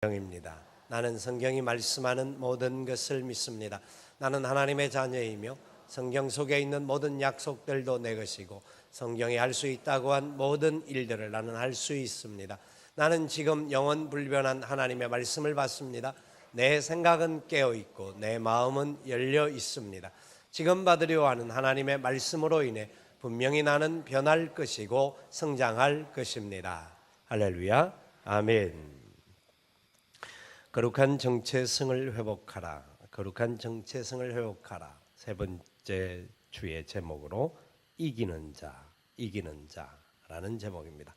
성경입니다. 나는 성경이 말씀하는 모든 것을 믿습니다. 나는 하나님의 자녀이며 성경 속에 있는 모든 약속들도 내 것이고 성경이 할 수 있다고 한 모든 일들을 나는 할 수 있습니다. 나는 지금 영원 불변한 하나님의 말씀을 받습니다. 내 생각은 깨어 있고 내 마음은 열려 있습니다. 지금 받으려 하는 하나님의 말씀으로 인해 분명히 나는 변할 것이고 성장할 것입니다. 할렐루야. 아멘. 거룩한 정체성을 회복하라. 거룩한 정체성을 회복하라. 세 번째 주의 제목으로 이기는 자라는 제목입니다.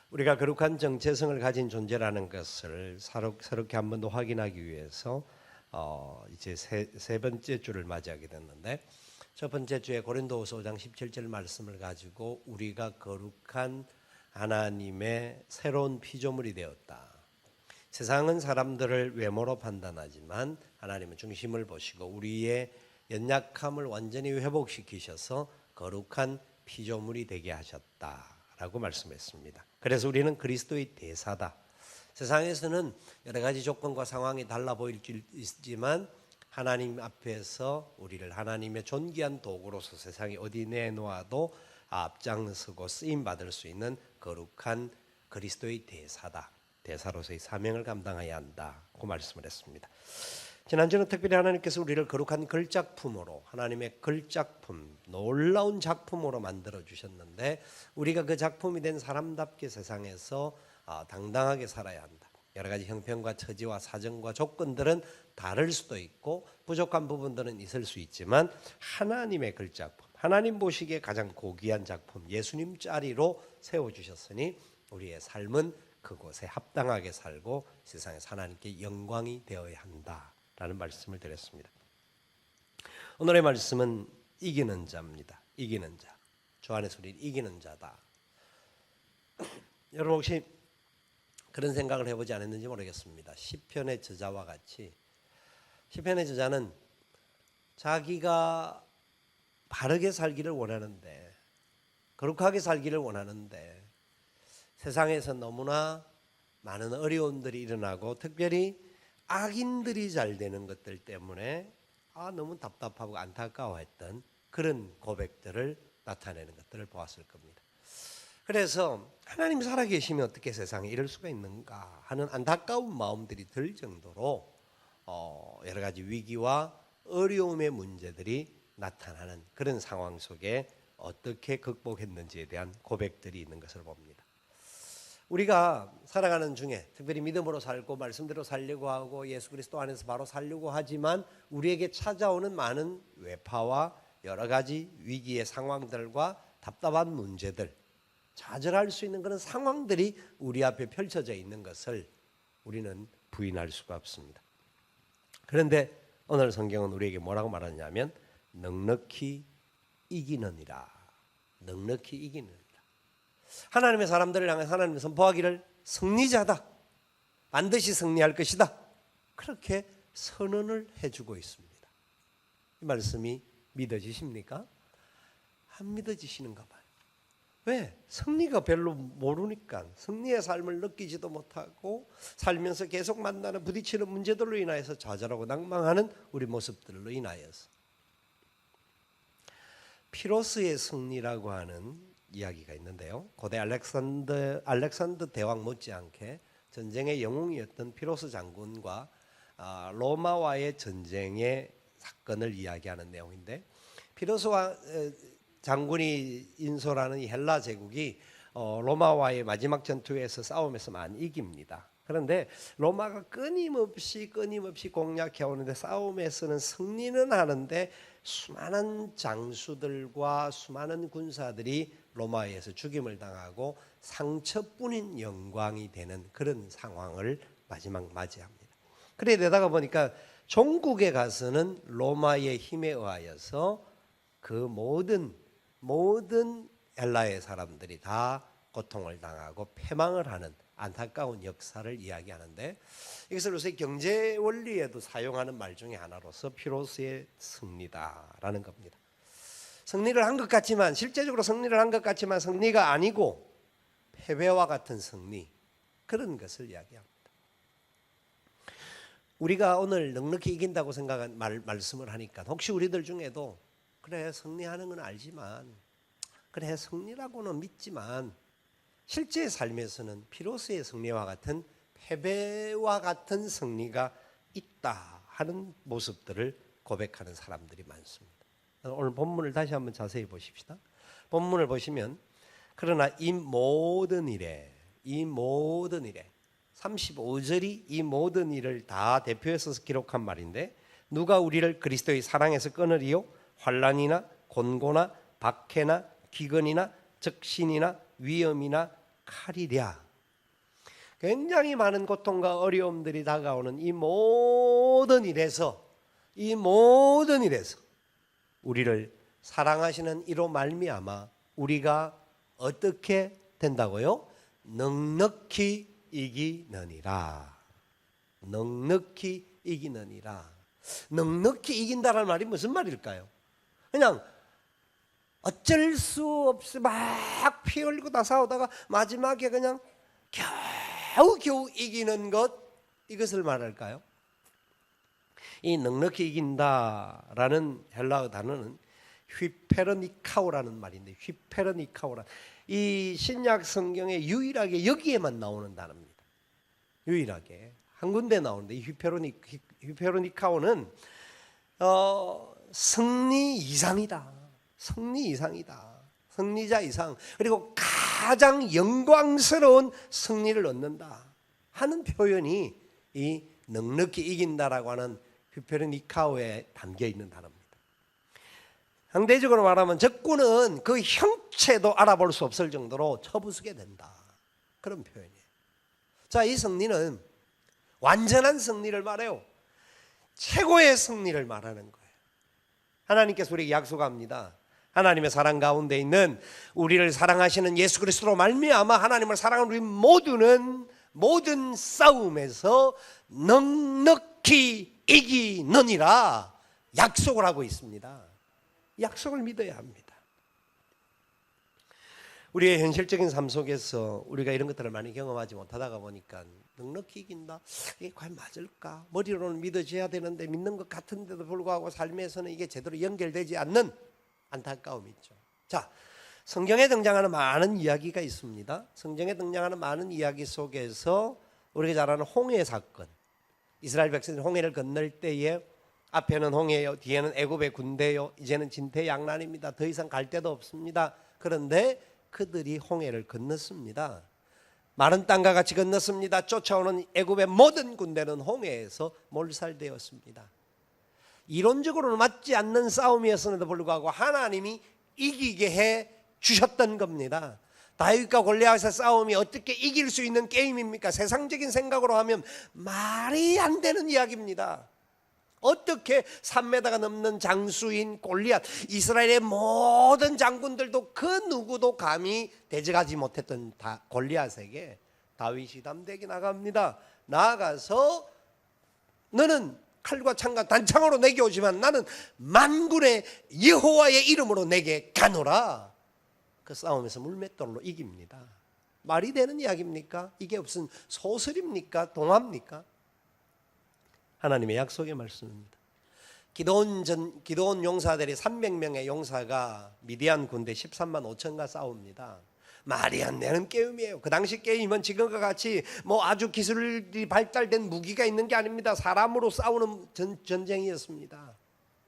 우리가 거룩한 정체성을 가진 존재라는 것을 새롭게 한 번 더 확인하기 위해서 이제 세 번째 주를 맞이하게 됐는데, 첫 번째 주에 고린도후서 5장 17절 말씀을 가지고 우리가 거룩한 하나님의 새로운 피조물이 되었다. 세상은 사람들을 외모로 판단하지만 하나님은 중심을 보시고 우리의 연약함을 완전히 회복시키셔서 거룩한 피조물이 되게 하셨다라고 말씀했습니다. 그래서 우리는 그리스도의 대사다. 세상에서는 여러 가지 조건과 상황이 달라 보일 수 있지만 하나님 앞에서 우리를 하나님의 존귀한 도구로서 세상에 어디 내놓아도 앞장서고 쓰임받을 수 있는 거룩한 그리스도의 대사다. 대사로서의 사명을 감당해야 한다고 말씀을 했습니다. 지난주는 특별히 하나님께서 우리를 거룩한 걸작품으로, 하나님의 걸작품, 놀라운 작품으로 만들어 주셨는데 우리가 그 작품이 된 사람답게 세상에서 당당하게 살아야 한다. 여러 가지 형편과 처지와 사정과 조건들은 다를 수도 있고 부족한 부분들은 있을 수 있지만 하나님의 걸작품, 하나님 보시기에 가장 고귀한 작품 예수님 자리로 세워주셨으니 우리의 삶은 그곳에 합당하게 살고 세상에서 하나님께 영광이 되어야 한다라는 말씀을 드렸습니다. 오늘의 말씀은 이기는 자입니다. 이기는 자. 주 안에서 우리는 이기는 자다. 여러분 혹시 그런 생각을 해보지 않았는지 모르겠습니다. 시편의 저자와 같이 시편의 저자는 자기가 바르게 살기를 원하는데, 거룩하게 살기를 원하는데 세상에서 너무나 많은 어려움들이 일어나고 특별히 악인들이 잘 되는 것들 때문에 너무 답답하고 안타까워했던 그런 고백들을 나타내는 것들을 보았을 겁니다. 그래서 하나님 살아계시면 어떻게 세상에 이럴 수가 있는가 하는 안타까운 마음들이 들 정도로 여러 가지 위기와 어려움의 문제들이 나타나는 그런 상황 속에 어떻게 극복했는지에 대한 고백들이 있는 것을 봅니다. 우리가 살아가는 중에 특별히 믿음으로 살고 말씀대로 살려고 하고 예수 그리스도 안에서 바로 살려고 하지만 우리에게 찾아오는 많은 외파와 여러 가지 위기의 상황들과 답답한 문제들, 좌절할 수 있는 그런 상황들이 우리 앞에 펼쳐져 있는 것을 우리는 부인할 수가 없습니다. 그런데 오늘 성경은 우리에게 뭐라고 말하냐면 넉넉히 이기느니라. 넉넉히 이기느니라. 하나님의 사람들을 향해 하나님이 선포하기를 승리자다. 반드시 승리할 것이다. 그렇게 선언을 해주고 있습니다. 이 말씀이 믿어지십니까? 안 믿어지시는가 봐요. 왜? 승리가 별로 모르니까, 승리의 삶을 느끼지도 못하고 살면서 계속 만나는 부딪히는 문제들로 인하여서 좌절하고 낭망하는 우리 모습들로 인하여서 피로스의 승리라고 하는 이야기가 있는데요. 고대 알렉산더 대왕 못지않게 전쟁의 영웅이었던 피로스 장군과 로마와의 전쟁의 사건을 이야기하는 내용인데, 피로스 장군이 인솔하는 이 헬라 제국이 로마와의 마지막 전투에서 싸움에서 많이 이깁니다. 그런데 로마가 끊임없이 공략해 오는데 싸움에서는 승리는 하는데 수많은 장수들과 수많은 군사들이 로마에서 죽임을 당하고 상처뿐인 영광이 되는 그런 상황을 마지막 맞이합니다. 그래 내다가 보니까 종국에 가서는 로마의 힘에 의하여서 그 모든 헬라의 사람들이 다 고통을 당하고 패망을 하는 안타까운 역사를 이야기하는데, 이것을 요새 경제 원리에도 사용하는 말 중에 하나로서 피로스의 승리다라는 겁니다. 승리를 한 것 같지만, 실제적으로 승리를 한 것 같지만 승리가 아니고 패배와 같은 승리, 그런 것을 이야기합니다. 우리가 오늘 넉넉히 이긴다고 생각한 말씀을 하니까 혹시 우리들 중에도 그래 승리하는 건 알지만 그래 승리라고는 믿지만 실제 삶에서는 피로스의 승리와 같은 패배와 같은 승리가 있다 하는 모습들을 고백하는 사람들이 많습니다. 오늘 본문을 다시 한번 자세히 보십시다. 본문을 보시면 그러나 이 모든 일에 35절이 이 모든 일을 다 대표해서 기록한 말인데 누가 우리를 그리스도의 사랑에서 끊으리요? 환난이나 곤고나 박해나 기근이나 적신이나 위험이나 칼이랴. 굉장히 많은 고통과 어려움들이 다가오는 이 모든 일에서 우리를 사랑하시는 이로 말미암아 우리가 어떻게 된다고요? 넉넉히 이기느니라. 넉넉히 이기느니라. 넉넉히 이긴다라는 말이 무슨 말일까요? 그냥 어쩔 수 없이 막 피 흘리고 다 싸우다가 마지막에 그냥 겨우 이기는 것, 이것을 말할까요? 이 넉넉히 이긴다라는 헬라어 단어는 휘페르니카오라는 말인데, 휘페르니카오라, 이 신약 성경에 유일하게 여기에만 나오는 단어입니다. 유일하게 한 군데 나오는데, 이 휘페르니카오는 승리 이상이다. 승리 이상이다. 승리자 이상, 그리고 가장 영광스러운 승리를 얻는다 하는 표현이 이 넉넉히 이긴다라고 하는 휘페르니카오에 담겨 있는 단어입니다. 상대적으로 말하면 적군은 그 형체도 알아볼 수 없을 정도로 쳐부수게 된다, 그런 표현이에요. 자, 이 승리는 완전한 승리를 말해요. 최고의 승리를 말하는 거예요. 하나님께서 우리에게 약속합니다. 하나님의 사랑 가운데 있는 우리를 사랑하시는 예수 그리스도로 말미암아 하나님을 사랑하는 우리 모두는 모든 싸움에서 넉넉히 이기느니라 약속을 하고 있습니다. 약속을 믿어야 합니다. 우리의 현실적인 삶 속에서 우리가 이런 것들을 많이 경험하지 못하다가 보니까 넉넉히 이긴다, 이게 과연 맞을까? 머리로는 믿어져야 되는데 믿는 것 같은데도 불구하고 삶에서는 이게 제대로 연결되지 않는 안타까움이 있죠. 자, 성경에 등장하는 많은 이야기가 있습니다. 성경에 등장하는 많은 이야기 속에서 우리가 잘 아는 홍해 사건, 이스라엘 백성들이 홍해를 건널 때에 앞에는 홍해요, 뒤에는 애굽의 군대요, 이제는 진퇴양난입니다. 더 이상 갈 데도 없습니다. 그런데 그들이 홍해를 건넜습니다. 마른 땅과 같이 건넜습니다. 쫓아오는 애굽의 모든 군대는 홍해에서 몰살되었습니다. 이론적으로는 맞지 않는 싸움이었음에도 불구하고 하나님이 이기게 해 주셨던 겁니다. 다윗과 골리앗의 싸움이 어떻게 이길 수 있는 게임입니까? 세상적인 생각으로 하면 말이 안 되는 이야기입니다. 어떻게 3m가 넘는 장수인 골리앗, 이스라엘의 모든 장군들도 그 누구도 감히 대적하지 못했던 골리앗에게 다윗이 담대하게 나갑니다. 나아가서 너는 칼과 창과 단창으로 내게 오지만 나는 만군의 여호와의 이름으로 내게 가노라. 그 싸움에서 물맷돌로 이깁니다. 말이 되는 이야기입니까? 이게 무슨 소설입니까? 동화입니까? 하나님의 약속의 말씀입니다. 기드온 용사들이 300명의 용사가 미디안 군대 13만 5천과 싸웁니다. 말이 안 되는 게임이에요. 그 당시 게임은 지금과 같이 뭐 아주 기술이 발달된 무기가 있는 게 아닙니다. 사람으로 싸우는 전쟁이었습니다.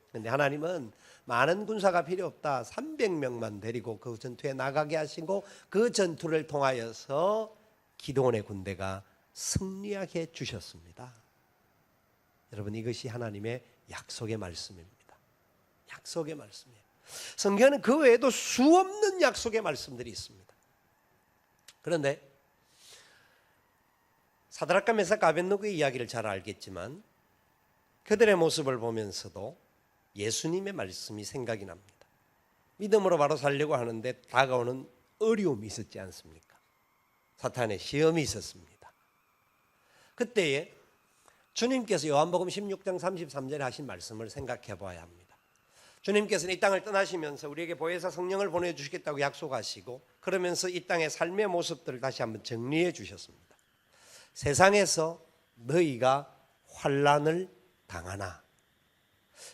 그런데 하나님은 많은 군사가 필요 없다, 300명만 데리고 그 전투에 나가게 하시고 그 전투를 통하여서 기드온의 군대가 승리하게 주셨습니다. 여러분, 이것이 하나님의 약속의 말씀입니다. 약속의 말씀이에요. 성경에는 그 외에도 수없는 약속의 말씀들이 있습니다. 그런데 사드락과 메삭과 아벳느고의 이야기를 잘 알겠지만 그들의 모습을 보면서도 예수님의 말씀이 생각이 납니다. 믿음으로 바로 살려고 하는데 다가오는 어려움이 있었지 않습니까? 사탄의 시험이 있었습니다. 그때에 주님께서 요한복음 16장 33절에 하신 말씀을 생각해 봐야 합니다. 주님께서는 이 땅을 떠나시면서 우리에게 보혜사 성령을 보내주시겠다고 약속하시고 그러면서 이 땅의 삶의 모습들을 다시 한번 정리해 주셨습니다. 세상에서 너희가 환난을 당하나.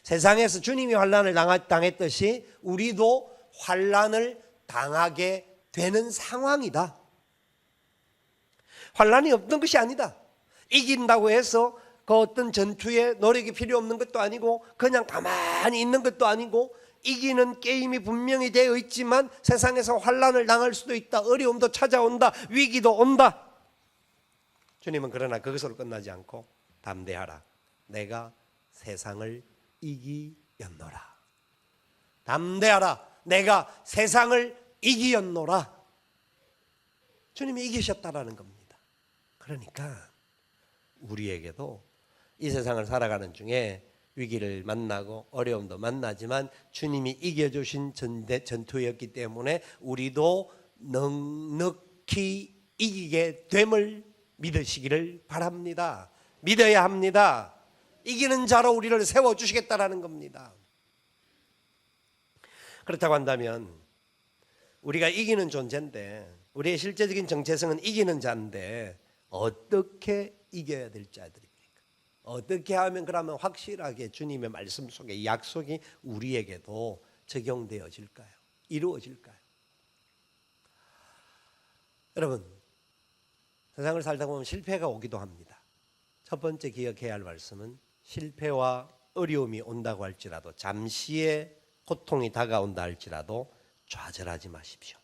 세상에서 주님이 환난을 당했듯이 우리도 환난을 당하게 되는 상황이다. 환난이 없는 것이 아니다. 이긴다고 해서 그 어떤 전투에 노력이 필요 없는 것도 아니고 그냥 가만히 있는 것도 아니고 이기는 게임이 분명히 되어 있지만 세상에서 환난을 당할 수도 있다. 어려움도 찾아온다. 위기도 온다. 주님은 그러나 그것으로 끝나지 않고 담대하라. 내가 세상을 이기었노라. 담대하라. 내가 세상을 이기었노라. 주님이 이기셨다라는 겁니다. 그러니까 우리에게도 이 세상을 살아가는 중에 위기를 만나고 어려움도 만나지만 주님이 이겨주신 전투였기 때문에 우리도 넉넉히 이기게 됨을 믿으시기를 바랍니다. 믿어야 합니다. 이기는 자로 우리를 세워주시겠다라는 겁니다. 그렇다고 한다면 우리가 이기는 존재인데 우리의 실제적인 정체성은 이기는 자인데 어떻게 이겨야 될 자들입니까? 어떻게 하면 그러면 확실하게 주님의 말씀 속에 약속이 우리에게도 적용되어질까요? 이루어질까요? 여러분, 세상을 살다 보면 실패가 오기도 합니다. 첫 번째 기억해야 할 말씀은 실패와 어려움이 온다고 할지라도 잠시의 고통이 다가온다 할지라도 좌절하지 마십시오.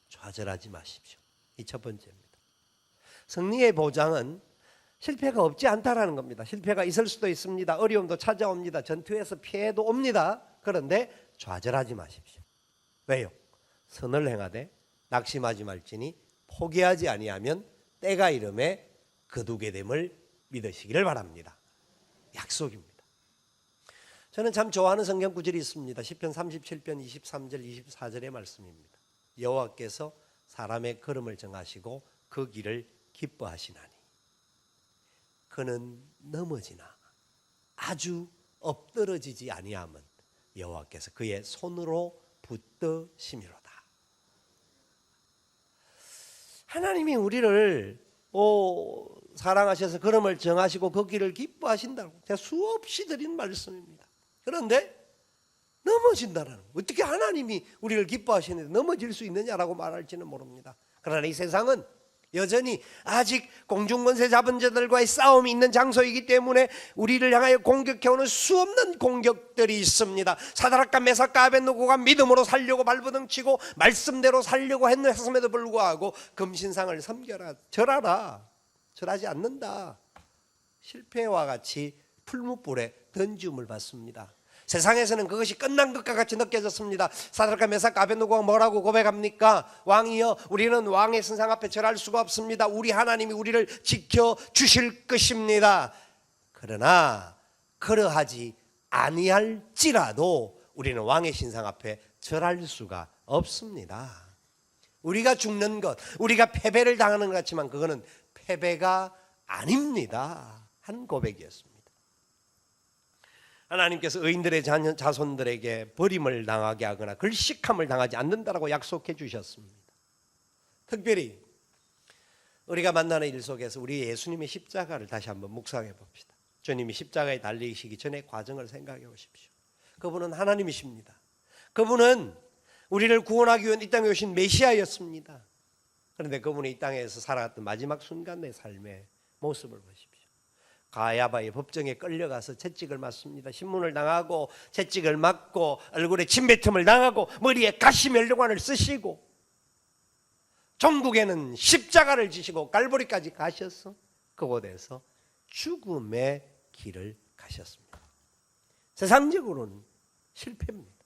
좌절하지 마십시오. 이 첫 번째입니다. 승리의 보장은 실패가 없지 않다라는 겁니다. 실패가 있을 수도 있습니다. 어려움도 찾아옵니다. 전투에서 피해도 옵니다. 그런데 좌절하지 마십시오. 왜요? 선을 행하되 낙심하지 말지니 포기하지 아니하면 때가 이름에 거두게 됨을 믿으시기를 바랍니다. 약속입니다. 저는 참 좋아하는 성경 구절이 있습니다. 시편 37편 23절 24절의 말씀입니다. 여호와께서 사람의 걸음을 정하시고 그 길을 기뻐하시나니 그는 넘어지나 아주 엎드러지지 아니함은 여호와께서 그의 손으로 붙드심이로다. 하나님이 우리를 사랑하셔서 걸음을 정하시고 그 길을 기뻐하신다고 제가 수없이 드린 말씀입니다. 그런데 넘어진다는 어떻게 하나님이 우리를 기뻐하시는데 넘어질 수 있느냐라고 말할지는 모릅니다. 그러나 이 세상은 여전히 아직 공중권세 잡은 자들과의 싸움이 있는 장소이기 때문에 우리를 향하여 공격해오는 수없는 공격들이 있습니다. 사드락과 메삭과 아벳느고가 믿음으로 살려고 발버둥치고 말씀대로 살려고 했음에도 불구하고 금신상을 섬겨라, 절하라, 절하지 않는다. 실패와 같이 풀무불에 던짐을 받습니다. 세상에서는 그것이 끝난 것과 같이 느껴졌습니다. 사드락과 메삭과 아벳느고가 뭐라고 고백합니까? 왕이여, 우리는 왕의 신상 앞에 절할 수가 없습니다. 우리 하나님이 우리를 지켜주실 것입니다. 그러나 그러하지 아니할지라도 우리는 왕의 신상 앞에 절할 수가 없습니다. 우리가 죽는 것, 우리가 패배를 당하는 것 같지만 그거는 패배가 아닙니다. 한 고백이었습니다. 하나님께서 의인들의 자손들에게 버림을 당하게 하거나 글식함을 당하지 않는다라고 약속해 주셨습니다. 특별히 우리가 만나는 일 속에서 우리 예수님의 십자가를 다시 한번 묵상해 봅시다. 주님이 십자가에 달리시기 전의 과정을 생각해 보십시오. 그분은 하나님이십니다. 그분은 우리를 구원하기 위해 이 땅에 오신 메시아였습니다. 그런데 그분이 이 땅에서 살아갔던 마지막 순간의 삶의 모습을 보십시오. 가야바의 법정에 끌려가서 채찍을 맞습니다. 신문을 당하고 채찍을 맞고 얼굴에 침뱉음을 당하고 머리에 가시면류관을 쓰시고 종국에는 십자가를 지시고 갈보리까지 가셔서 그곳에서 죽음의 길을 가셨습니다. 세상적으로는 실패입니다.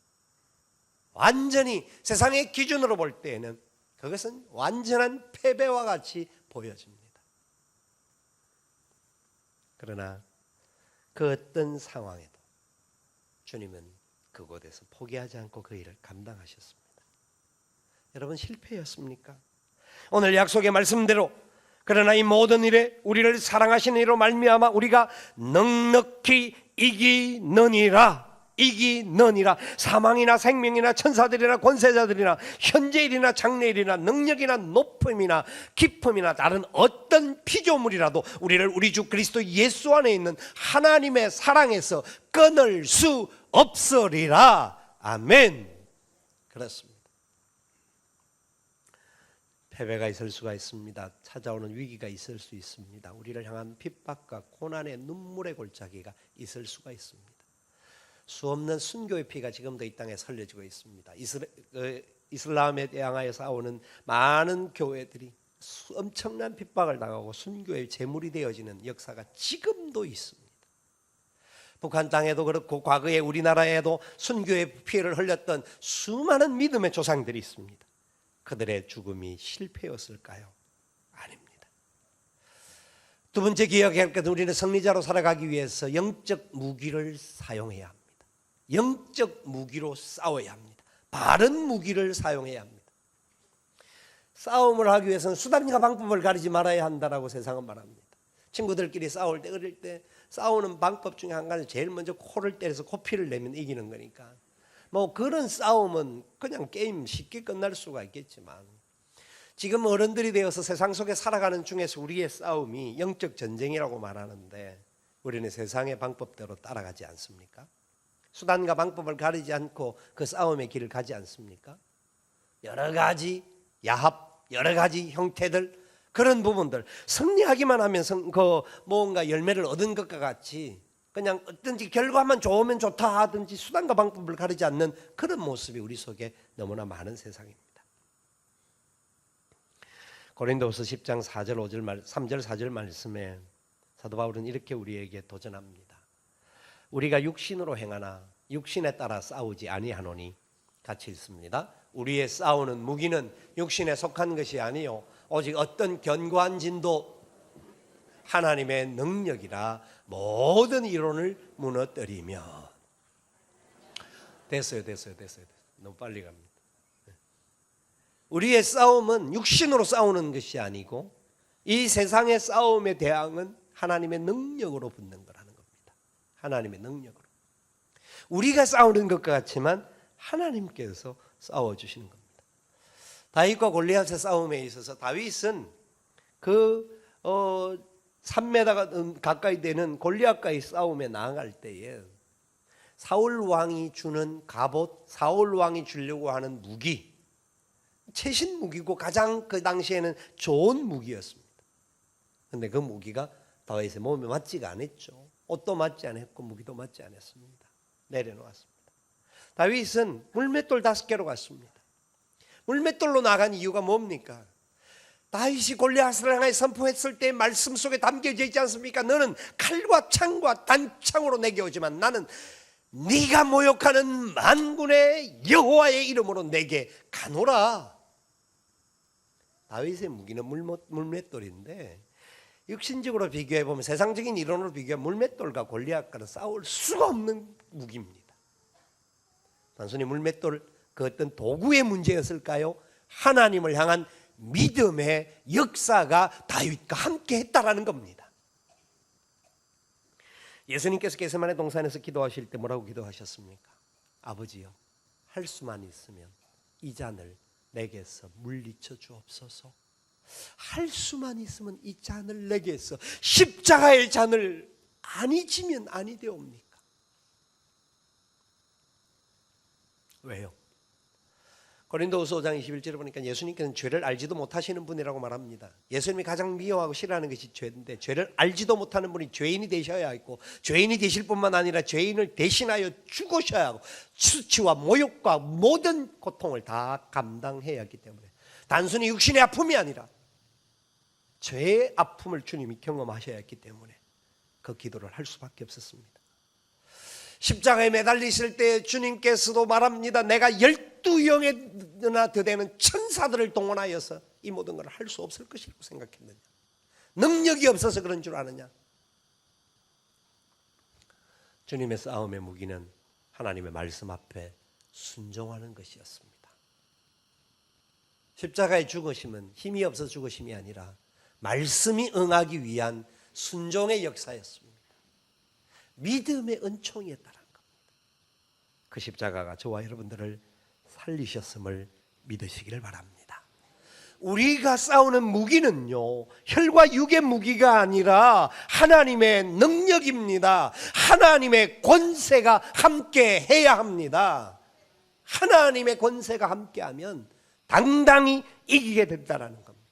완전히 세상의 기준으로 볼 때에는 그것은 완전한 패배와 같이 보여집니다. 그러나 그 어떤 상황에도 주님은 그곳에서 포기하지 않고 그 일을 감당하셨습니다. 여러분, 실패였습니까? 오늘 약속의 말씀대로 그러나 이 모든 일에 우리를 사랑하시는 이로 말미암아 우리가 넉넉히 이기느니라 이기느니라. 사망이나 생명이나 천사들이나 권세자들이나 현재일이나 장래일이나 능력이나 높음이나 깊음이나 다른 어떤 피조물이라도 우리를 우리 주 그리스도 예수 안에 있는 하나님의 사랑에서 끊을 수 없으리라. 아멘. 그렇습니다. 패배가 있을 수가 있습니다. 찾아오는 위기가 있을 수 있습니다. 우리를 향한 핍박과 고난의 눈물의 골짜기가 있을 수가 있습니다. 수없는 순교의 피가 지금도 이 땅에 흘려지고 있습니다. 이슬람에 향하여 싸우는 많은 교회들이 엄청난 핍박을 당하고 순교의 제물이 되어지는 역사가 지금도 있습니다. 북한 땅에도 그렇고 과거에 우리나라에도 순교의 피해를 흘렸던 수많은 믿음의 조상들이 있습니다. 그들의 죽음이 실패였을까요? 아닙니다. 두 번째 기억해야 할 것은 우리는 승리자로 살아가기 위해서 영적 무기를 사용해야 합니다. 영적 무기로 싸워야 합니다. 바른 무기를 사용해야 합니다. 싸움을 하기 위해서는 수단과 방법을 가리지 말아야 한다라고 세상은 말합니다. 친구들끼리 싸울 때, 어릴 때 싸우는 방법 중에 한 가지 제일 먼저 코를 때려서 코피를 내면 이기는 거니까 뭐 그런 싸움은 그냥 게임 쉽게 끝날 수가 있겠지만 지금 어른들이 되어서 세상 속에 살아가는 중에서 우리의 싸움이 영적 전쟁이라고 말하는데 우리는 세상의 방법대로 따라가지 않습니까? 수단과 방법을 가리지 않고 그 싸움의 길을 가지 않습니까? 여러 가지 야합, 여러 가지 형태들 그런 부분들 승리하기만 하면 그 뭔가 열매를 얻은 것과 같이 그냥 어떤지 결과만 좋으면 좋다 하든지 수단과 방법을 가리지 않는 그런 모습이 우리 속에 너무나 많은 세상입니다. 고린도후서 10장 4절 5절 3절 4절 말씀에 사도 바울은 이렇게 우리에게 도전합니다. 우리가 육신으로 행하나 육신에 따라 싸우지 아니하노니 같이 읽습니다. 우리의 싸우는 무기는 육신에 속한 것이 아니요 오직 어떤 견고한 진도 하나님의 능력이라 모든 이론을 무너뜨리며 됐어요. 너무 빨리 갑니다. 우리의 싸움은 육신으로 싸우는 것이 아니고 이 세상의 싸움의 대항은 하나님의 능력으로 붙는 거라는 겁니다. 하나님의 능력으로. 우리가 싸우는 것과 같지만 하나님께서 싸워주시는 겁니다. 다윗과 골리앗의 싸움에 있어서 다윗은 그 3m 가까이 되는 골리앗과의 싸움에 나아갈 때에 사울 왕이 주는 갑옷, 사울 왕이 주려고 하는 무기, 최신 무기고 가장 그 당시에는 좋은 무기였습니다. 그런데 그 무기가 다윗의 몸에 맞지가 않았죠. 옷도 맞지 않았고 무기도 맞지 않았습니다. 내려놓았습니다. 다윗은 물맷돌 5개로 갔습니다. 물맷돌로 나간 이유가 뭡니까? 다윗이 골리앗을 향해 선포했을 때 말씀 속에 담겨져 있지 않습니까? 너는 칼과 창과 단창으로 내게 오지만 나는 네가 모욕하는 만군의 여호와의 이름으로 내게 가노라. 다윗의 무기는 물맷돌인데 육신적으로 비교해보면 세상적인 이론으로 비교하면 물맷돌과 골리앗과는 싸울 수가 없는 무기입니다. 단순히 물맷돌 그 어떤 도구의 문제였을까요? 하나님을 향한 믿음의 역사가 다윗과 함께 했다라는 겁니다. 예수님께서 겟세마네 동산에서 기도하실 때 뭐라고 기도하셨습니까? 아버지여, 할 수만 있으면 이 잔을 내게서 물리쳐 주옵소서. 할 수만 있으면 이 잔을 내게서 십자가의 잔을 아니 지면 아니 되옵니까? 왜요? 고린도후서 5장 21절에 보니까 예수님께서는 죄를 알지도 못하시는 분이라고 말합니다. 예수님이 가장 미워하고 싫어하는 것이 죄인데 죄를 알지도 못하는 분이 죄인이 되셔야 했고 죄인이 되실 뿐만 아니라 죄인을 대신하여 죽으셔야 하고 수치와 모욕과 모든 고통을 다 감당해야 하기 때문에 단순히 육신의 아픔이 아니라 죄의 아픔을 주님이 경험하셔야 했기 때문에 그 기도를 할 수밖에 없었습니다. 십자가에 매달리실 때 주님께서도 말합니다. 내가 12영에나 더 되는 천사들을 동원하여서 이 모든 걸 할 수 없을 것이라고 생각했느냐? 능력이 없어서 그런 줄 아느냐? 주님의 싸움의 무기는 하나님의 말씀 앞에 순종하는 것이었습니다. 십자가의 죽으심은 힘이 없어 죽으심이 아니라 말씀이 응하기 위한 순종의 역사였습니다. 믿음의 은총이었다는 겁니다. 그 십자가가 저와 여러분들을 살리셨음을 믿으시기를 바랍니다. 우리가 싸우는 무기는요, 혈과 육의 무기가 아니라 하나님의 능력입니다. 하나님의 권세가 함께 해야 합니다. 하나님의 권세가 함께하면 당당히 이기게 된다는 겁니다.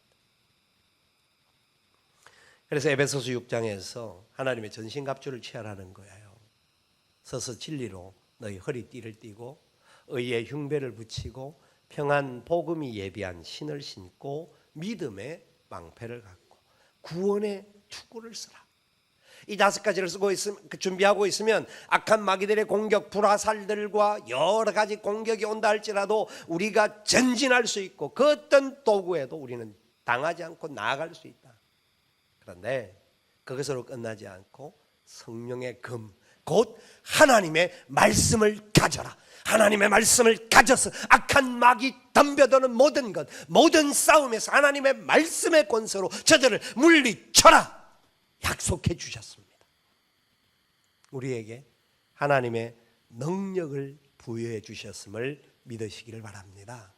그래서 에베소서 6장에서 하나님의 전신갑주를 취하라는 거예요. 서서 진리로 너희 허리띠를 띠고 의의 흉배를 붙이고 평안 복음이 예비한 신을 신고 믿음의 방패를 갖고 구원의 투구를 쓰라. 이 5가지를 쓰고 준비하고 있으면 악한 마귀들의 공격, 불화살들과 여러 가지 공격이 온다 할지라도 우리가 전진할 수 있고 그 어떤 도구에도 우리는 당하지 않고 나아갈 수 있다. 그런데 그것으로 끝나지 않고 성령의 금, 곧 하나님의 말씀을 가져라. 하나님의 말씀을 가져서 악한 마귀 덤벼드는 모든 것, 모든 싸움에서 하나님의 말씀의 권세로 저들을 물리쳐라 약속해 주셨습니다. 우리에게 하나님의 능력을 부여해 주셨음을 믿으시기를 바랍니다.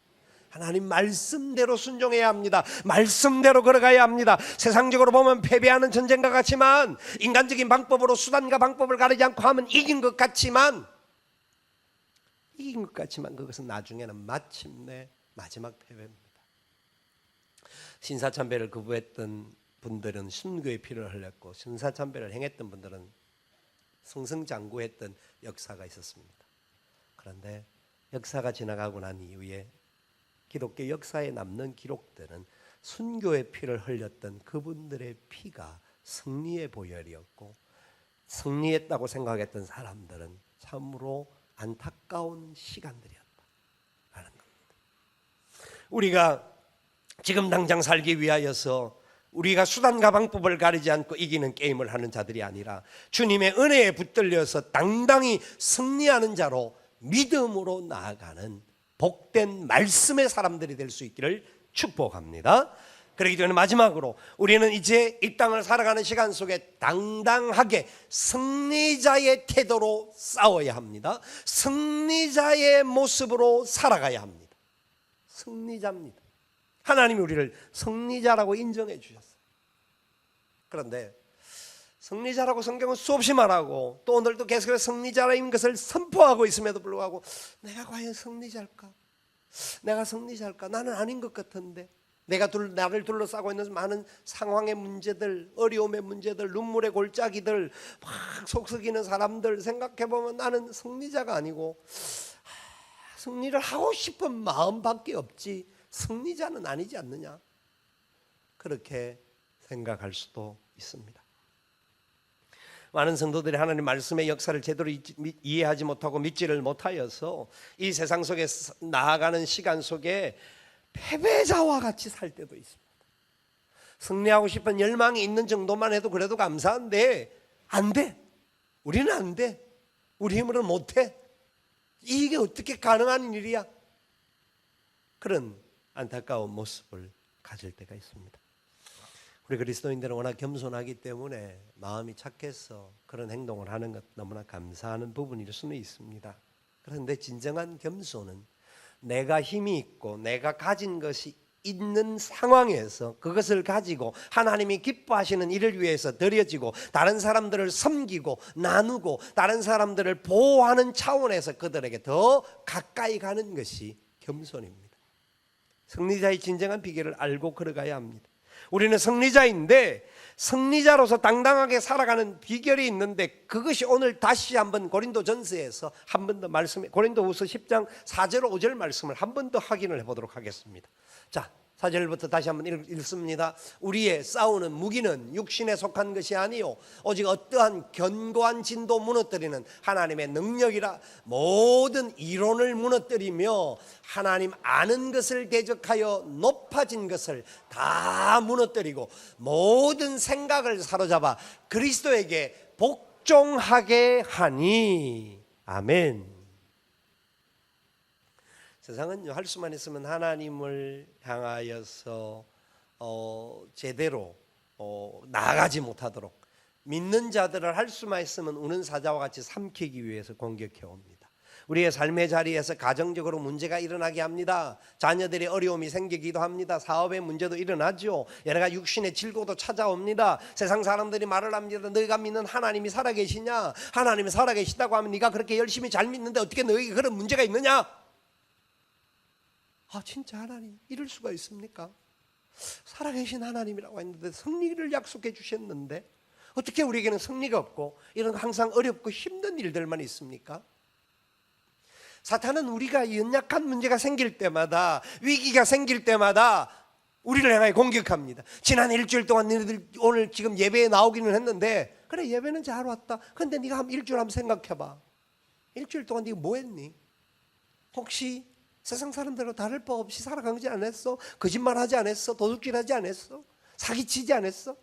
하나님 말씀대로 순종해야 합니다. 말씀대로 걸어가야 합니다. 세상적으로 보면 패배하는 전쟁과 같지만, 인간적인 방법으로 수단과 방법을 가리지 않고 하면 이긴 것 같지만 그것은 나중에는 마침내 마지막 패배입니다. 신사참배를 거부했던 분들은 순교의 피를 흘렸고, 신사참배를 행했던 분들은 승승장구했던 역사가 있었습니다. 그런데 역사가 지나가고 난 이후에 기독교 역사에 남는 기록들은 순교의 피를 흘렸던 그분들의 피가 승리의 보혈이었고, 승리했다고 생각했던 사람들은 참으로 안타까운 시간들이었다라는 겁니다. 우리가 지금 당장 살기 위하여서 우리가 수단과 방법을 가리지 않고 이기는 게임을 하는 자들이 아니라 주님의 은혜에 붙들려서 당당히 승리하는 자로 믿음으로 나아가는 복된 말씀의 사람들이 될 수 있기를 축복합니다. 그렇기 때문에 마지막으로 우리는 이제 이 땅을 살아가는 시간 속에 당당하게 승리자의 태도로 싸워야 합니다. 승리자의 모습으로 살아가야 합니다. 승리자입니다. 하나님이 우리를 승리자라고 인정해 주셨어요. 그런데 승리자라고 성경은 수없이 말하고 또 오늘도 계속해서 승리자라는 것을 선포하고 있음에도 불구하고 내가 과연 승리자일까? 내가 승리자일까? 나는 아닌 것 같은데. 나를 둘러싸고 있는 많은 상황의 문제들, 어려움의 문제들, 눈물의 골짜기들, 막 속썩이는 사람들 생각해보면 나는 승리자가 아니고 승리를 하고 싶은 마음밖에 없지 승리자는 아니지 않느냐, 그렇게 생각할 수도 있습니다. 많은 성도들이 하나님 말씀의 역사를 제대로 이해하지 못하고 믿지를 못하여서 이 세상 속에 나아가는 시간 속에 패배자와 같이 살 때도 있습니다. 승리하고 싶은 열망이 있는 정도만 해도 그래도 감사한데 안 돼. 우리는 안 돼. 우리 힘으로는 못해. 이게 어떻게 가능한 일이야? 그런 안타까운 모습을 가질 때가 있습니다. 우리 그리스도인들은 워낙 겸손하기 때문에 마음이 착해서 그런 행동을 하는 것 너무나 감사하는 부분일 수는 있습니다. 그런데 진정한 겸손은 내가 힘이 있고 내가 가진 것이 있는 상황에서 그것을 가지고 하나님이 기뻐하시는 일을 위해서 드려지고 다른 사람들을 섬기고 나누고 다른 사람들을 보호하는 차원에서 그들에게 더 가까이 가는 것이 겸손입니다. 승리자의 진정한 비결을 알고 걸어가야 합니다. 우리는 승리자인데 승리자로서 당당하게 살아가는 비결이 있는데 그것이 오늘 다시 한번 고린도전서에서 한 번 더 고린도후서 10장 4절 5절 말씀을 한 번 더 확인을 해보도록 하겠습니다. 자, 4절부터 다시 한번 읽습니다. 우리의 싸우는 무기는 육신에 속한 것이 아니요 오직 어떠한 견고한 진도 무너뜨리는 하나님의 능력이라. 모든 이론을 무너뜨리며 하나님 아는 것을 대적하여 높아진 것을 다 무너뜨리고 모든 생각을 사로잡아 그리스도에게 복종하게 하니. 아멘. 세상은 할 수만 있으면 하나님을 향하여서 제대로 나아가지 못하도록 믿는 자들을 할 수만 있으면 우는 사자와 같이 삼키기 위해서 공격해 옵니다. 우리의 삶의 자리에서 가정적으로 문제가 일어나게 합니다. 자녀들의 어려움이 생기기도 합니다. 사업의 문제도 일어나죠. 여러 가지 육신의 질고도 찾아옵니다. 세상 사람들이 말을 합니다. 너희가 믿는 하나님이 살아계시냐? 하나님이 살아계시다고 하면 네가 그렇게 열심히 잘 믿는데 어떻게 너희에게 그런 문제가 있느냐? 아, 진짜 하나님 이럴 수가 있습니까? 살아계신 하나님이라고 했는데 승리를 약속해 주셨는데 어떻게 우리에게는 승리가 없고 이런 항상 어렵고 힘든 일들만 있습니까? 사탄은 우리가 연약한 문제가 생길 때마다, 위기가 생길 때마다 우리를 향해 공격합니다. 지난 일주일 동안 너희들 오늘 지금 예배에 나오기는 했는데, 그래 예배는 잘 왔다. 근데 네가 한 일주일 한번 생각해봐. 일주일 동안 네가 뭐 했니? 혹시 세상 사람들과 다를 바 없이 살아가지 않았어? 거짓말하지 않았어? 도둑질하지 않았어? 사기치지 않았어?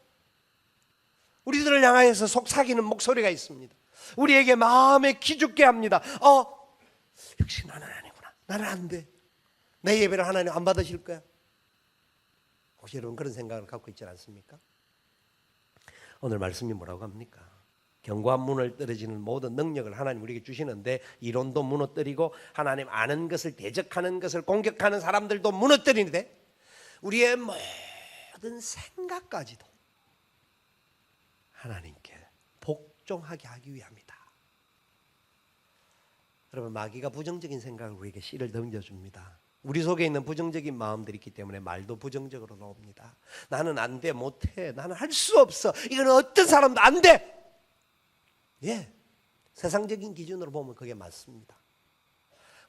우리들을 향하여서 속삭이는 목소리가 있습니다. 우리에게 마음에 기죽게 합니다. 역시 나는 아니구나. 나는 안 돼. 내 예배를 하나님 안 받으실 거야. 혹시 여러분 그런 생각을 갖고 있지 않습니까? 오늘 말씀이 뭐라고 합니까? 견고한 문을 떨어지는 모든 능력을 하나님 우리에게 주시는데, 이론도 무너뜨리고 하나님 아는 것을 대적하는 것을 공격하는 사람들도 무너뜨리는데, 우리의 모든 생각까지도 하나님께 복종하게 하기 위함이다. 여러분, 마귀가 부정적인 생각을 우리에게 씨를 던져줍니다. 우리 속에 있는 부정적인 마음들이 있기 때문에 말도 부정적으로 나옵니다. 나는 안 돼, 못해, 나는 할 수 없어, 이거는 어떤 사람도 안 돼. 예, 세상적인 기준으로 보면 그게 맞습니다.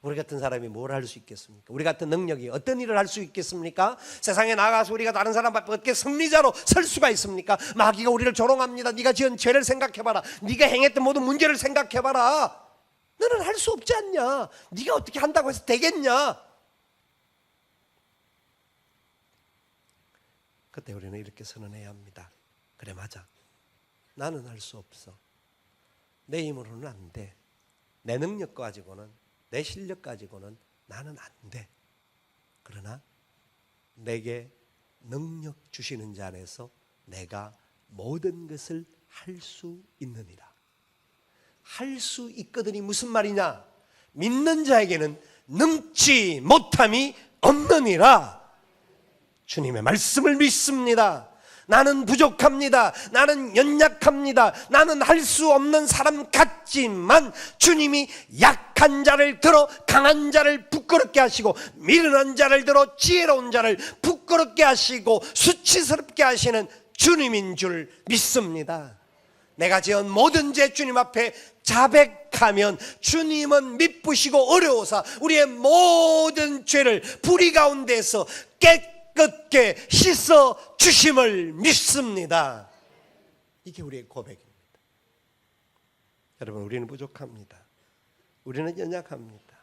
우리 같은 사람이 뭘 할 수 있겠습니까? 우리 같은 능력이 어떤 일을 할 수 있겠습니까? 세상에 나가서 우리가 다른 사람 앞에 어떻게 승리자로 설 수가 있습니까? 마귀가 우리를 조롱합니다. 네가 지은 죄를 생각해봐라. 네가 행했던 모든 문제를 생각해봐라. 너는 할 수 없지 않냐? 네가 어떻게 한다고 해서 되겠냐? 그때 우리는 이렇게 선언해야 합니다. 그래, 맞아. 나는 할 수 없어. 내 힘으로는 안 돼. 내 능력 가지고는, 내 실력 가지고는 나는 안 돼. 그러나 내게 능력 주시는 자 안에서 내가 모든 것을 할 수 있느니라. 할 수 있거든이 무슨 말이냐? 믿는 자에게는 능치 못함이 없느니라. 주님의 말씀을 믿습니다. 나는 부족합니다. 나는 연약합니다. 나는 할 수 없는 사람 같지만 주님이 약한 자를 들어 강한 자를 부끄럽게 하시고, 미련한 자를 들어 지혜로운 자를 부끄럽게 하시고 수치스럽게 하시는 주님인 줄 믿습니다. 내가 지은 모든 죄 주님 앞에 자백하면 주님은 미쁘시고 어려우사 우리의 모든 죄를 불의 가운데서 깨끗게 씻어 주심을 믿습니다. 이게 우리의 고백입니다. 여러분, 우리는 부족합니다. 우리는 연약합니다.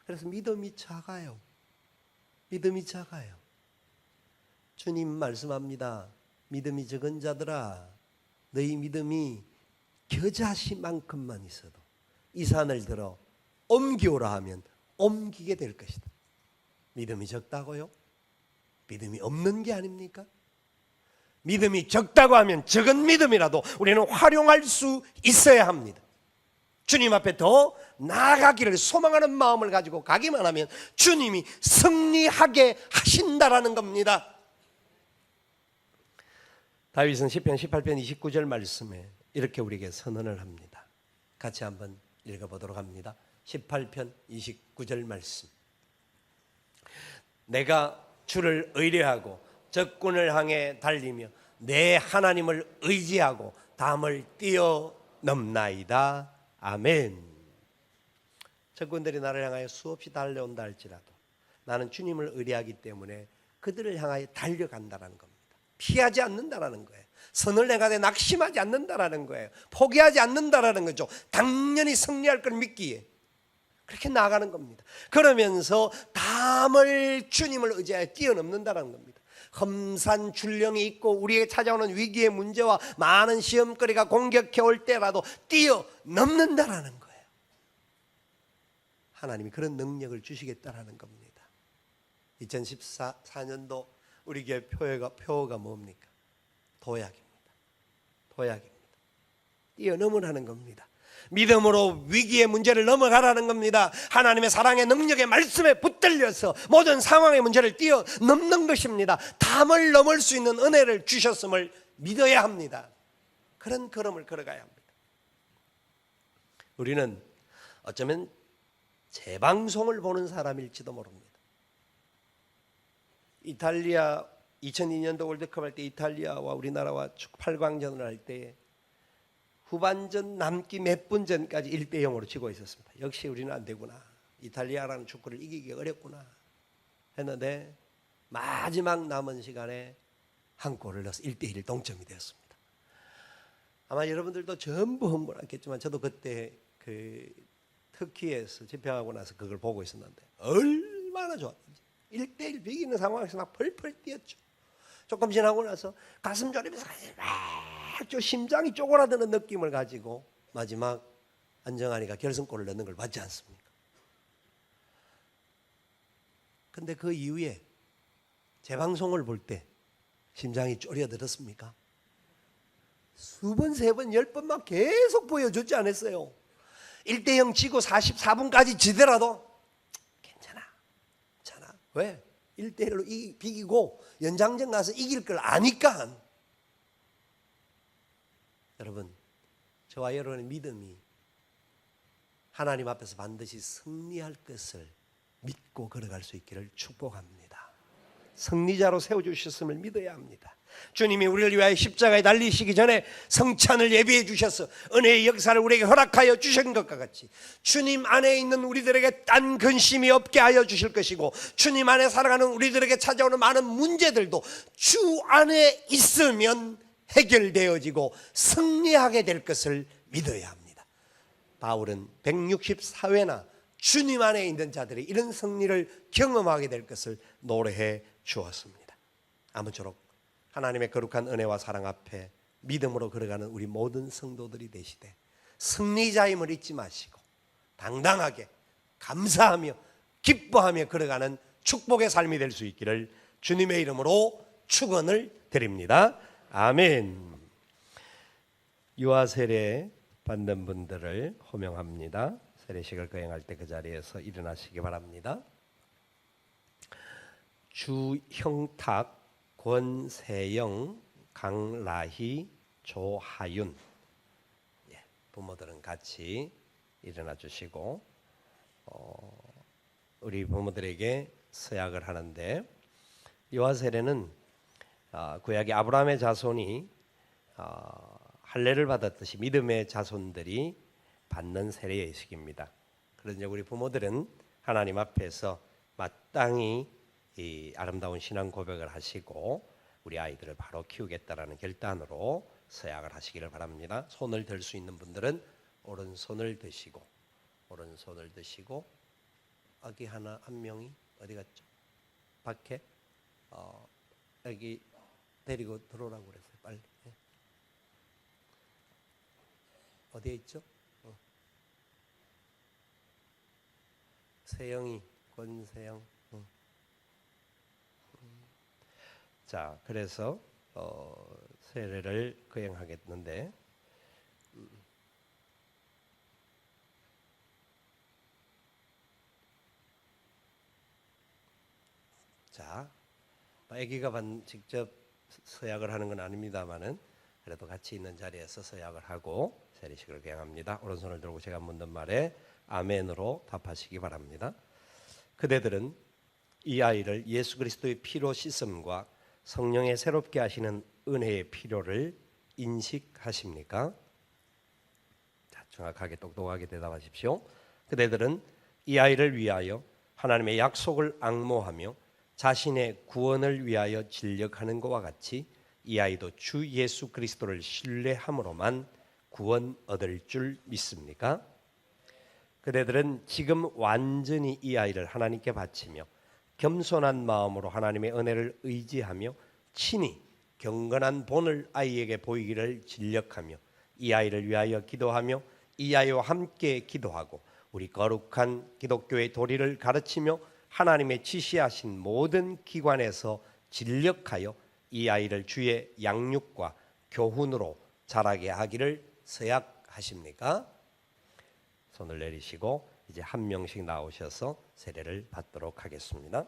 그래서 믿음이 작아요. 믿음이 작아요. 주님 말씀합니다. 믿음이 적은 자들아, 너희 믿음이 겨자씨만큼만 있어도 이 산을 들어 옮기오라 하면 옮기게 될 것이다. 믿음이 적다고요? 믿음이 없는 게 아닙니까? 믿음이 적다고 하면 적은 믿음이라도 우리는 활용할 수 있어야 합니다. 주님 앞에 더 나아가기를 소망하는 마음을 가지고 가기만 하면 주님이 승리하게 하신다라는 겁니다. 다윗은 시편 18편 29절 말씀에 이렇게 우리에게 선언을 합니다. 같이 한번 읽어보도록 합니다. 18편 29절 말씀. 내가 주를 의뢰하고 적군을 향해 달리며 내 하나님을 의지하고 담을 뛰어넘나이다. 아멘. 적군들이 나를 향하여 수없이 달려온다 할지라도 나는 주님을 의뢰하기 때문에 그들을 향하여 달려간다는 겁니다. 피하지 않는다라는 거예요. 선을 행하되 낙심하지 않는다라는 거예요. 포기하지 않는다라는 거죠. 당연히 승리할 걸 믿기에 그렇게 나아가는 겁니다. 그러면서 담을 주님을 의지하여 뛰어넘는다라는 겁니다. 험산 줄령이 있고 우리에게 찾아오는 위기의 문제와 많은 시험거리가 공격해 올 때라도 뛰어넘는다라는 거예요. 하나님이 그런 능력을 주시겠다라는 겁니다. 2014년도 우리 교회 표어가 뭡니까? 도약입니다. 도약입니다. 뛰어넘으라는 겁니다. 믿음으로 위기의 문제를 넘어가라는 겁니다. 하나님의 사랑의 능력의 말씀에 붙들려서 모든 상황의 문제를 뛰어넘는 것입니다. 담을 넘을 수 있는 은혜를 주셨음을 믿어야 합니다. 그런 걸음을 걸어가야 합니다. 우리는 어쩌면 재방송을 보는 사람일지도 모릅니다. 이탈리아 2002년도 월드컵 할 때 이탈리아와 우리나라와 8강전을 할 때 후반전 남기 몇 분 전까지 1대0으로 지고 있었습니다. 역시 우리는 안 되구나. 이탈리아라는 축구를 이기기 어렵구나 했는데 마지막 남은 시간에 한 골을 넣어서 1대1 동점이 되었습니다. 아마 여러분들도 전부 흥분했겠지만 저도 그때 그 터키에서 집회하고 나서 그걸 보고 있었는데 얼마나 좋았는지 1대1 비기는 상황에서 막 펄펄 뛰었죠. 조금 지나고 나서 가슴 졸이면서 막 심장이 쪼그라드는 느낌을 가지고 마지막 안정환이가 결승골을 넣는 걸 봤지 않습니까? 근데 그 이후에 재방송을 볼 때 심장이 쪼려들었습니까? 수번, 세번, 10번만 계속 보여줬지 않았어요. 1대0 지고 44분까지 지더라도 괜찮아. 왜? 1대1로 비기고 연장전 가서 이길 걸 아니까. 여러분, 저와 여러분의 믿음이 하나님 앞에서 반드시 승리할 것을 믿고 걸어갈 수 있기를 축복합니다. 승리자로 세워주셨음을 믿어야 합니다. 주님이 우리를 위하여 십자가에 달리시기 전에 성찬을 예비해 주셔서 은혜의 역사를 우리에게 허락하여 주신 것과 같이 주님 안에 있는 우리들에게 딴 근심이 없게 하여 주실 것이고, 주님 안에 살아가는 우리들에게 찾아오는 많은 문제들도 주 안에 있으면 해결되어지고 승리하게 될 것을 믿어야 합니다. 바울은 164회나 주님 안에 있는 자들이 이런 승리를 경험하게 될 것을 노래해 주었습니다. 아무쪼록 하나님의 거룩한 은혜와 사랑 앞에 믿음으로 걸어가는 우리 모든 성도들이 되시되 승리자임을 잊지 마시고 당당하게 감사하며 기뻐하며 걸어가는 축복의 삶이 될 수 있기를 주님의 이름으로 축원을 드립니다. 아멘. 유아 세례 받는 분들을 호명합니다. 세례식을 거행할 때 그 자리에서 일어나시기 바랍니다. 주형탁, 권세영, 강라희, 조하윤, 부모들은 같이 일어나 주시고 우리 부모들에게 서약을 하는데, 유아 세례는 구약의 아브라함의 자손이 할례를 받았듯이 믿음의 자손들이 받는 세례의 의식입니다. 그런데 우리 부모들은 하나님 앞에서 마땅히 이 아름다운 신앙 고백을 하시고 우리 아이들을 바로 키우겠다라는 결단으로 서약을 하시기를 바랍니다. 손을 들 수 있는 분들은 오른손을 드시고 아기 한 명이 어디 갔죠? 밖에 여기 데리고 들어오라고 그랬어요. 빨리. 어디에 있죠? 세영이, 권세영. 자, 그래서 세례를 거행하겠는데, 자, 아기가 직접 서약을 하는 건 아닙니다만은 그래도 같이 있는 자리에서 서약을 하고 세례식을 거행합니다. 오른손을 들고 제가 묻는 말에 아멘으로 답하시기 바랍니다. 그대들은 이 아이를 예수 그리스도의 피로 씻음과 성령의 새롭게 하시는 은혜의 필요를 인식하십니까? 자, 정확하게 똑똑하게 대답하십시오. 그대들은 이 아이를 위하여 하나님의 약속을 앙모하며 자신의 구원을 위하여 진력하는 것과 같이 이 아이도 주 예수 그리스도를 신뢰함으로만 구원 얻을 줄 믿습니까? 그대들은 지금 완전히 이 아이를 하나님께 바치며 겸손한 마음으로 하나님의 은혜를 의지하며 친히 경건한 본을 아이에게 보이기를 진력하며 이 아이를 위하여 기도하며 이 아이와 함께 기도하고 우리 거룩한 기독교의 도리를 가르치며 하나님의 지시하신 모든 기관에서 진력하여 이 아이를 주의 양육과 교훈으로 자라게 하기를 서약하십니까? 손을 내리시고 이제 한 명씩 나오셔서 세례를 받도록 하겠습니다.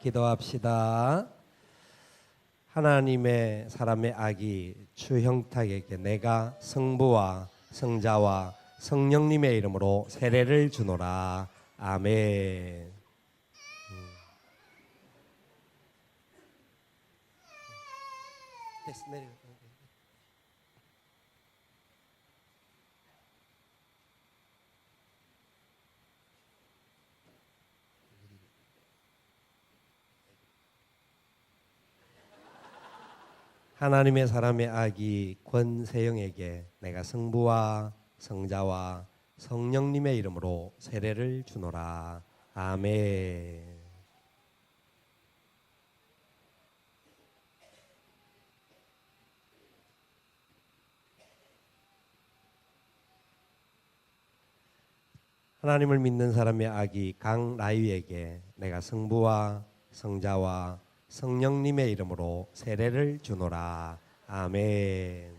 기도합시다. 하나님의 사람의 아기 추형탁에게 내가 성부와 성자와 성령님의 이름으로 세례를 주노라. 아멘. 하나님의 사람의 아기 권세영에게 내가 성부와 성자와 성령님의 이름으로 세례를 주노라. 아멘. 하나님을 믿는 사람의 아기 강라위에게 내가 성부와 성자와 성령님의 이름으로 세례를 주노라. 아멘.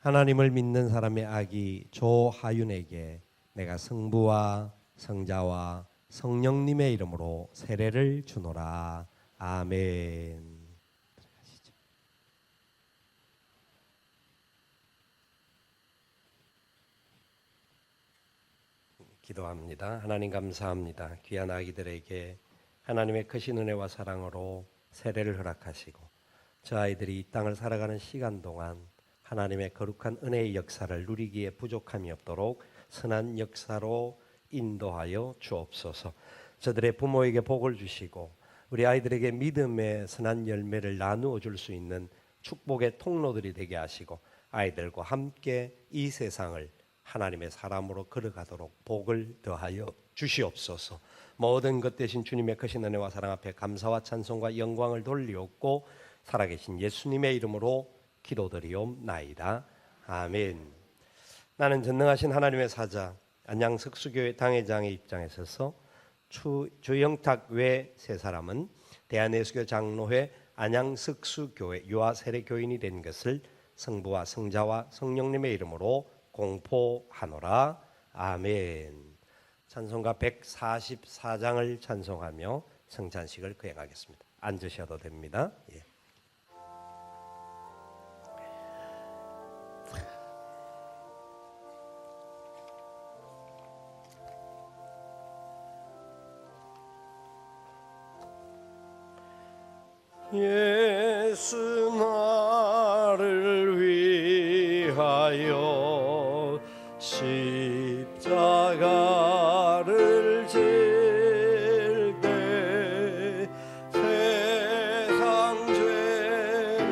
하나님을 믿는 사람의 아기 조하윤에게 내가 성부와 성자와 성령님의 이름으로 세례를 주노라. 아멘. 기도합니다. 하나님 감사합니다. 귀한 아기들에게 하나님의 크신 은혜와 사랑으로 세례를 허락하시고 저 아이들이 이 땅을 살아가는 시간 동안 하나님의 거룩한 은혜의 역사를 누리기에 부족함이 없도록 선한 역사로 인도하여 주옵소서. 저들의 부모에게 복을 주시고 우리 아이들에게 믿음의 선한 열매를 나누어 줄 수 있는 축복의 통로들이 되게 하시고 아이들과 함께 이 세상을 하나님의 사람으로 걸어가도록 복을 더하여 주시옵소서. 모든 것 대신 주님의 크신 은혜와 사랑 앞에 감사와 찬송과 영광을 돌리옵고 살아계신 예수님의 이름으로 기도드리옵나이다. 아멘. 나는 전능하신 하나님의 사자 안양석수교회 당회장의 입장에 서서 주영탁 외 세 사람은 대한예수교 장로회 안양석수교회 유아세례교인이 된 것을 성부와 성자와 성령님의 이름으로 공포하노라. 아멘. 찬송가 144장을 찬송하며 성찬식을 거행하겠습니다. 앉으셔도 됩니다. 예. 예수 나를 위하여 십자가를 질 때 세상 죄를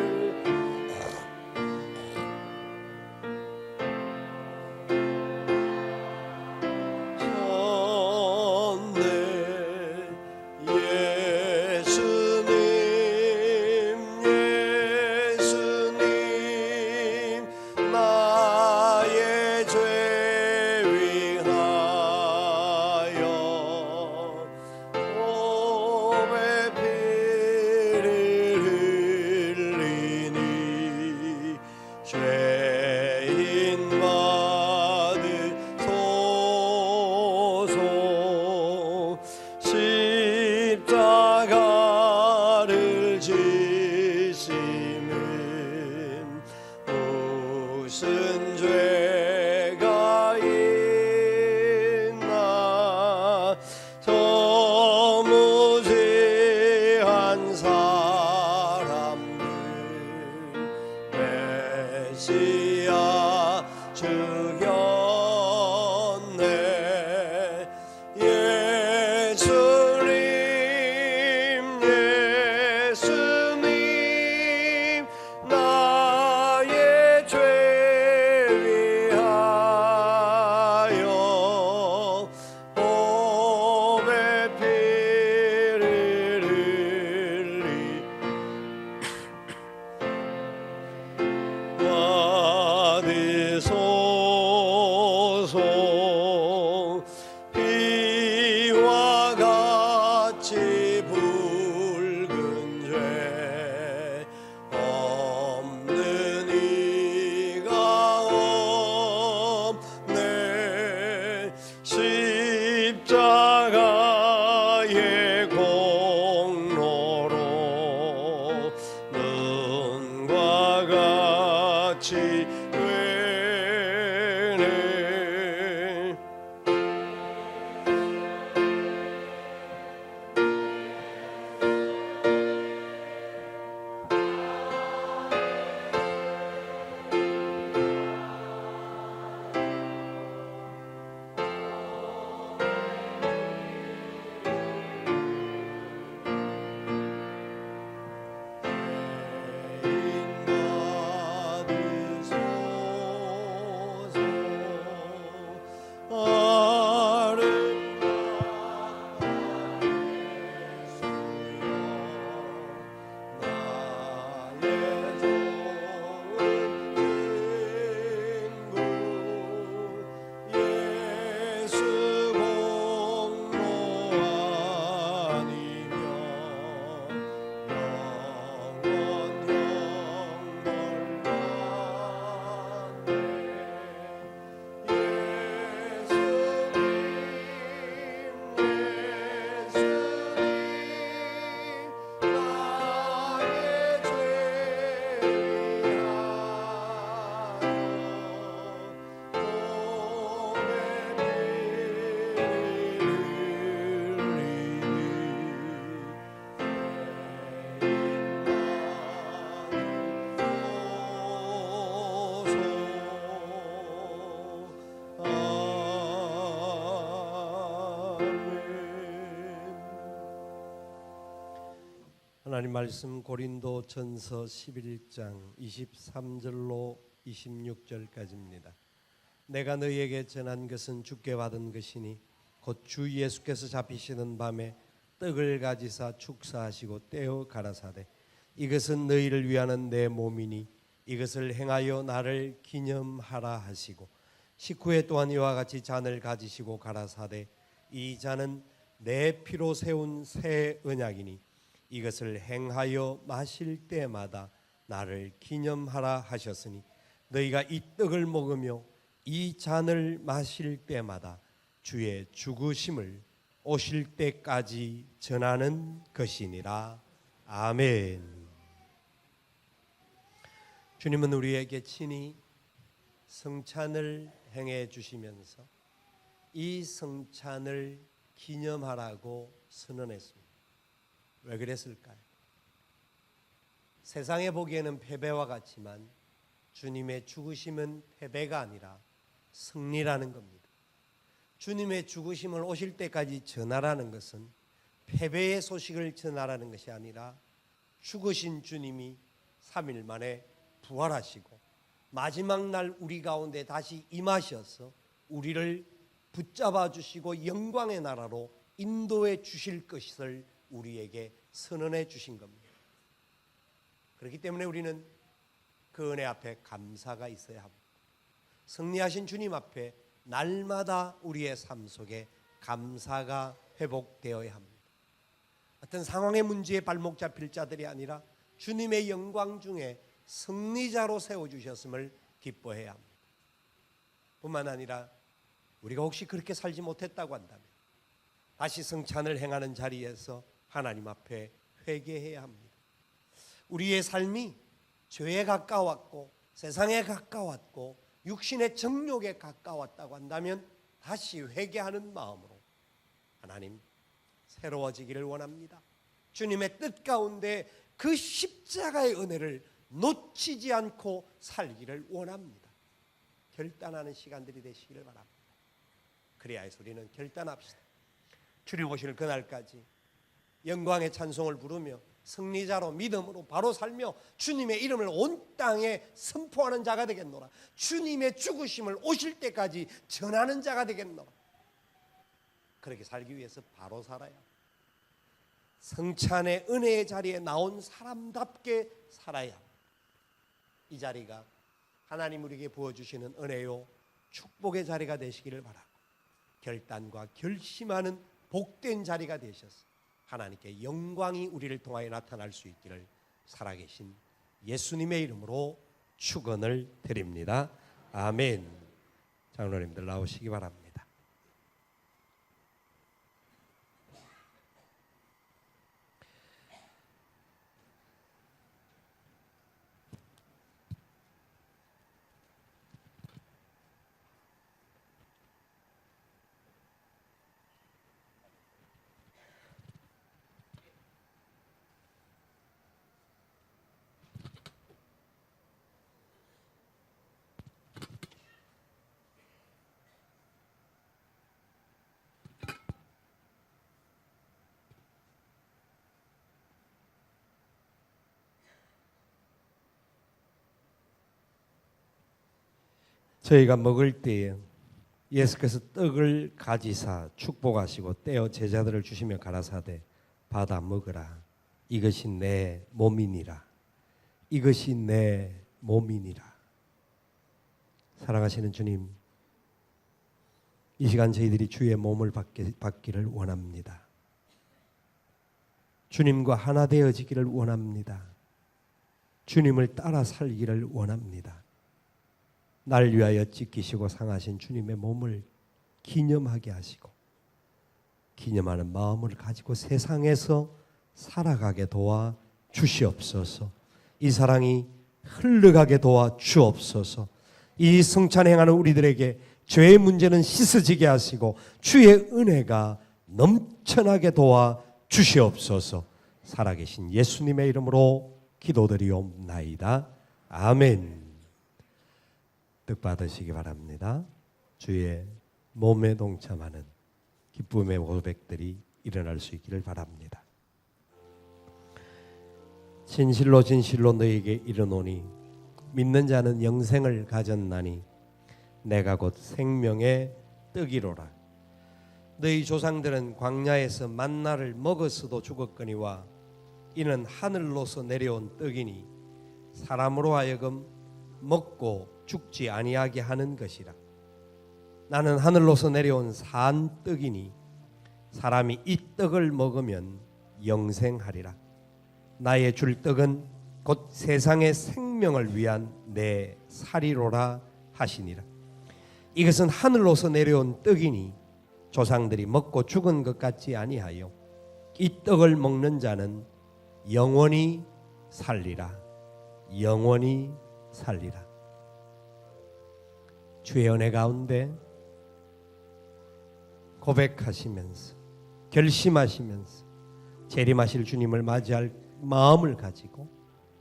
무슨 죄가 있나 저 무지한 사람들 메시아 죽였네. 예수님 하나님 말씀 고린도전서 11장 23절로 26절까지입니다. 내가 너희에게 전한 것은 주께 받은 것이니 곧 주 예수께서 잡히시는 밤에 떡을 가지사 축사하시고 떼어 가라사대 이것은 너희를 위하는 내 몸이니 이것을 행하여 나를 기념하라 하시고 식후에 또한 이와 같이 잔을 가지시고 가라사대 이 잔은 내 피로 세운 새 언약이니 이것을 행하여 마실 때마다 나를 기념하라 하셨으니 너희가 이 떡을 먹으며 이 잔을 마실 때마다 주의 죽으심을 오실 때까지 전하는 것이니라. 아멘. 주님은 우리에게 친히 성찬을 행해 주시면서 이 성찬을 기념하라고 선언했습니다. 왜 그랬을까요? 세상에 보기에는 패배와 같지만 주님의 죽으심은 패배가 아니라 승리라는 겁니다. 주님의 죽으심을 오실 때까지 전하라는 것은 패배의 소식을 전하라는 것이 아니라 죽으신 주님이 3일 만에 부활하시고 마지막 날 우리 가운데 다시 임하셔서 우리를 붙잡아 주시고 영광의 나라로 인도해 주실 것을 우리에게 선언해 주신 겁니다. 그렇기 때문에 우리는 그 은혜 앞에 감사가 있어야 합니다. 승리하신 주님 앞에 날마다 우리의 삶 속에 감사가 회복되어야 합니다. 어떤 상황의 문제에 발목 잡힐 자들이 아니라 주님의 영광 중에 승리자로 세워주셨음을 기뻐해야 합니다. 뿐만 아니라 우리가 혹시 그렇게 살지 못했다고 한다면 다시 성찬을 행하는 자리에서 하나님 앞에 회개해야 합니다. 우리의 삶이 죄에 가까웠고 세상에 가까웠고 육신의 정욕에 가까웠다고 한다면 다시 회개하는 마음으로 하나님 새로워지기를 원합니다. 주님의 뜻 가운데 그 십자가의 은혜를 놓치지 않고 살기를 원합니다. 결단하는 시간들이 되시기를 바랍니다. 그래야 해서 우리는 결단합시다. 주님 오실 그날까지 영광의 찬송을 부르며 승리자로 믿음으로 바로 살며 주님의 이름을 온 땅에 선포하는 자가 되겠노라. 주님의 죽으심을 오실 때까지 전하는 자가 되겠노라. 그렇게 살기 위해서 바로 살아야 성찬의 은혜의 자리에 나온 사람답게 살아야 합니다. 이 자리가 하나님 우리에게 부어주시는 은혜요 축복의 자리가 되시기를 바라고 결단과 결심하는 복된 자리가 되셔서 하나님께 영광이 우리를 통하여 나타날 수 있기를 살아계신 예수님의 이름으로 축원을 드립니다. 아멘. 장로님들 나오시기 바랍니다. 저희가 먹을 때에 예수께서 떡을 가지사 축복하시고 떼어 제자들을 주시며 가라사대 받아 먹으라. 이것이 내 몸이니라. 이것이 내 몸이니라. 사랑하시는 주님, 이 시간 저희들이 주의 몸을 받기를 원합니다. 주님과 하나 되어지기를 원합니다. 주님을 따라 살기를 원합니다. 날 위하여 찢기시고 상하신 주님의 몸을 기념하게 하시고 기념하는 마음을 가지고 세상에서 살아가게 도와 주시옵소서. 이 사랑이 흘러가게 도와 주옵소서. 이 성찬 행하는 우리들에게 죄의 문제는 씻어지게 하시고 주의 은혜가 넘쳐나게 도와 주시옵소서. 살아계신 예수님의 이름으로 기도드리옵나이다. 아멘. 뜻 받으시기 바랍니다. 주의 몸에 동참하는 기쁨의 고백들이 일어날 수 있기를 바랍니다. 진실로 진실로 너희에게 이르노니 믿는 자는 영생을 가졌나니 내가 곧 생명의 떡이로라. 너희 조상들은 광야에서 만나를 먹었어도 죽었거니와 이는 하늘로서 내려온 떡이니 사람으로 하여금 먹고 죽지 아니하게 하는 것이라. 나는 하늘로서 내려온 산 떡이니 사람이 이 떡을 먹으면 영생하리라. 나의 줄 떡은 곧 세상의 생명을 위한 내 살이로라 하시니라. 이것은 하늘로서 내려온 떡이니 조상들이 먹고 죽은 것 같지 아니하여 이 떡을 먹는 자는 영원히 살리라. 영원히 살리라. 주의 은혜 가운데 고백하시면서 결심하시면서 재림하실 주님을 맞이할 마음을 가지고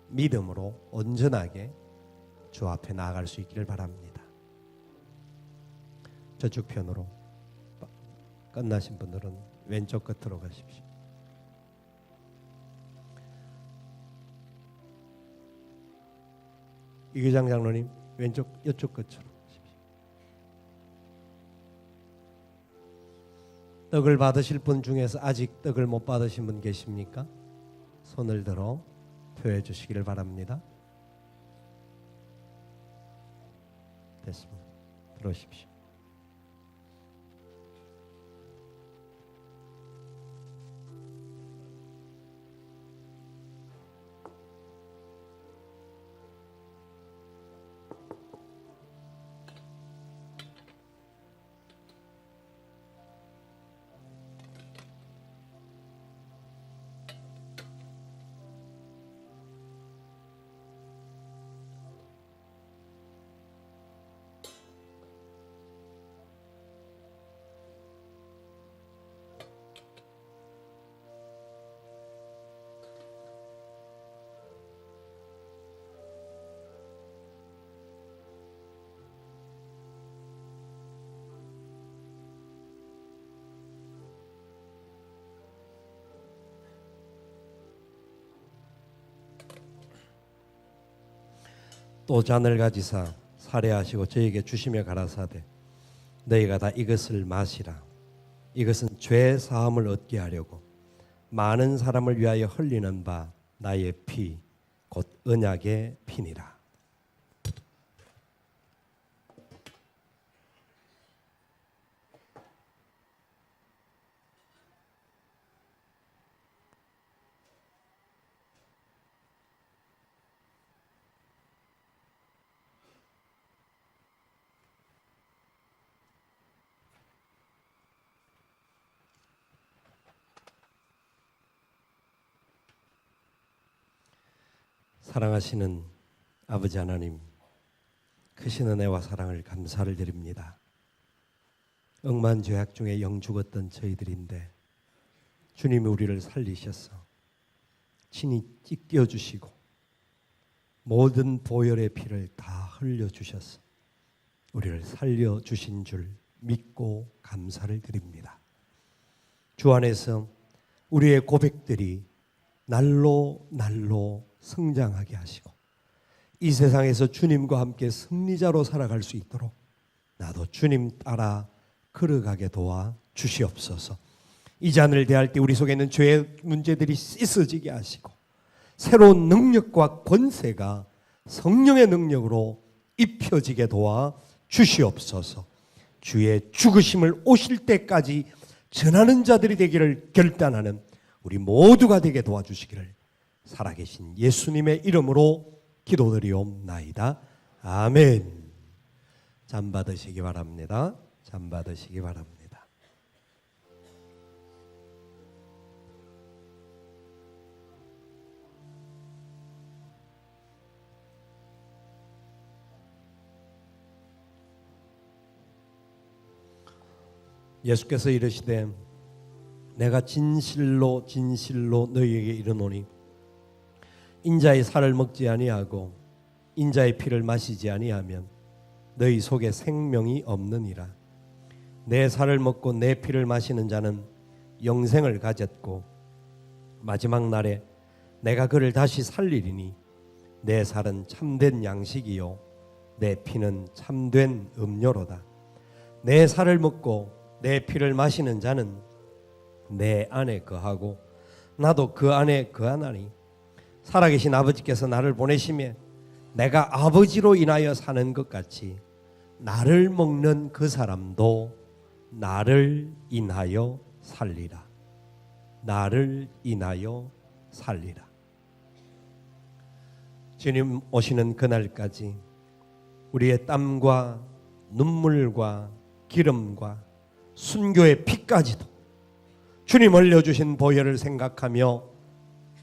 믿음으로 온전하게 주 앞에 나아갈 수 있기를 바랍니다. 저쪽 편으로 끝나신 분들은 왼쪽 끝으로 가십시오. 이규장 장로님 왼쪽 이쪽 끝으로 가십시오. 떡을 받으실 분 중에서 아직 떡을 못 받으신 분 계십니까? 손을 들어 표해 주시기를 바랍니다. 됐습니다. 들어오십시오. 또 잔을 가지사 살해하시고 저에게 주시며 가라사대 너희가 다 이것을 마시라. 이것은 죄 사함을 얻게 하려고 많은 사람을 위하여 흘리는 바 나의 피 곧 언약의 피니라. 사랑하시는 아버지 하나님, 크신 은혜와 사랑을 감사를 드립니다. 억만죄악 중에 영 죽었던 저희들인데 주님이 우리를 살리셔서 친히 찢겨주시고 모든 보혈의 피를 다 흘려주셔서 우리를 살려주신 줄 믿고 감사를 드립니다. 주 안에서 우리의 고백들이 날로 성장하게 하시고 이 세상에서 주님과 함께 승리자로 살아갈 수 있도록 나도 주님 따라 걸어가게 도와 주시옵소서. 이 잔을 대할 때 우리 속에 있는 죄의 문제들이 씻어지게 하시고 새로운 능력과 권세가 성령의 능력으로 입혀지게 도와 주시옵소서. 주의 죽으심을 오실 때까지 전하는 자들이 되기를 결단하는 우리 모두가 되게 도와주시기를 살아계신 예수님의 이름으로 기도드리옵나이다. 아멘. 잠 받으시기 바랍니다. 잠 받으시기 바랍니다. 예수께서 이르시되 내가 진실로 너희에게 이르노니 인자의 살을 먹지 아니하고 인자의 피를 마시지 아니하면 너희 속에 생명이 없느니라. 내 살을 먹고 내 피를 마시는 자는 영생을 가졌고 마지막 날에 내가 그를 다시 살리리니 내 살은 참된 양식이요 내 피는 참된 음료로다. 내 살을 먹고 내 피를 마시는 자는 내 안에 거하고 나도 그 안에 거하나니 살아계신 아버지께서 나를 보내시며 내가 아버지로 인하여 사는 것 같이 나를 먹는 그 사람도 나를 인하여 살리라. 나를 인하여 살리라. 주님 오시는 그날까지 우리의 땀과 눈물과 기름과 순교의 피까지도 주님 올려주신 보혈을 생각하며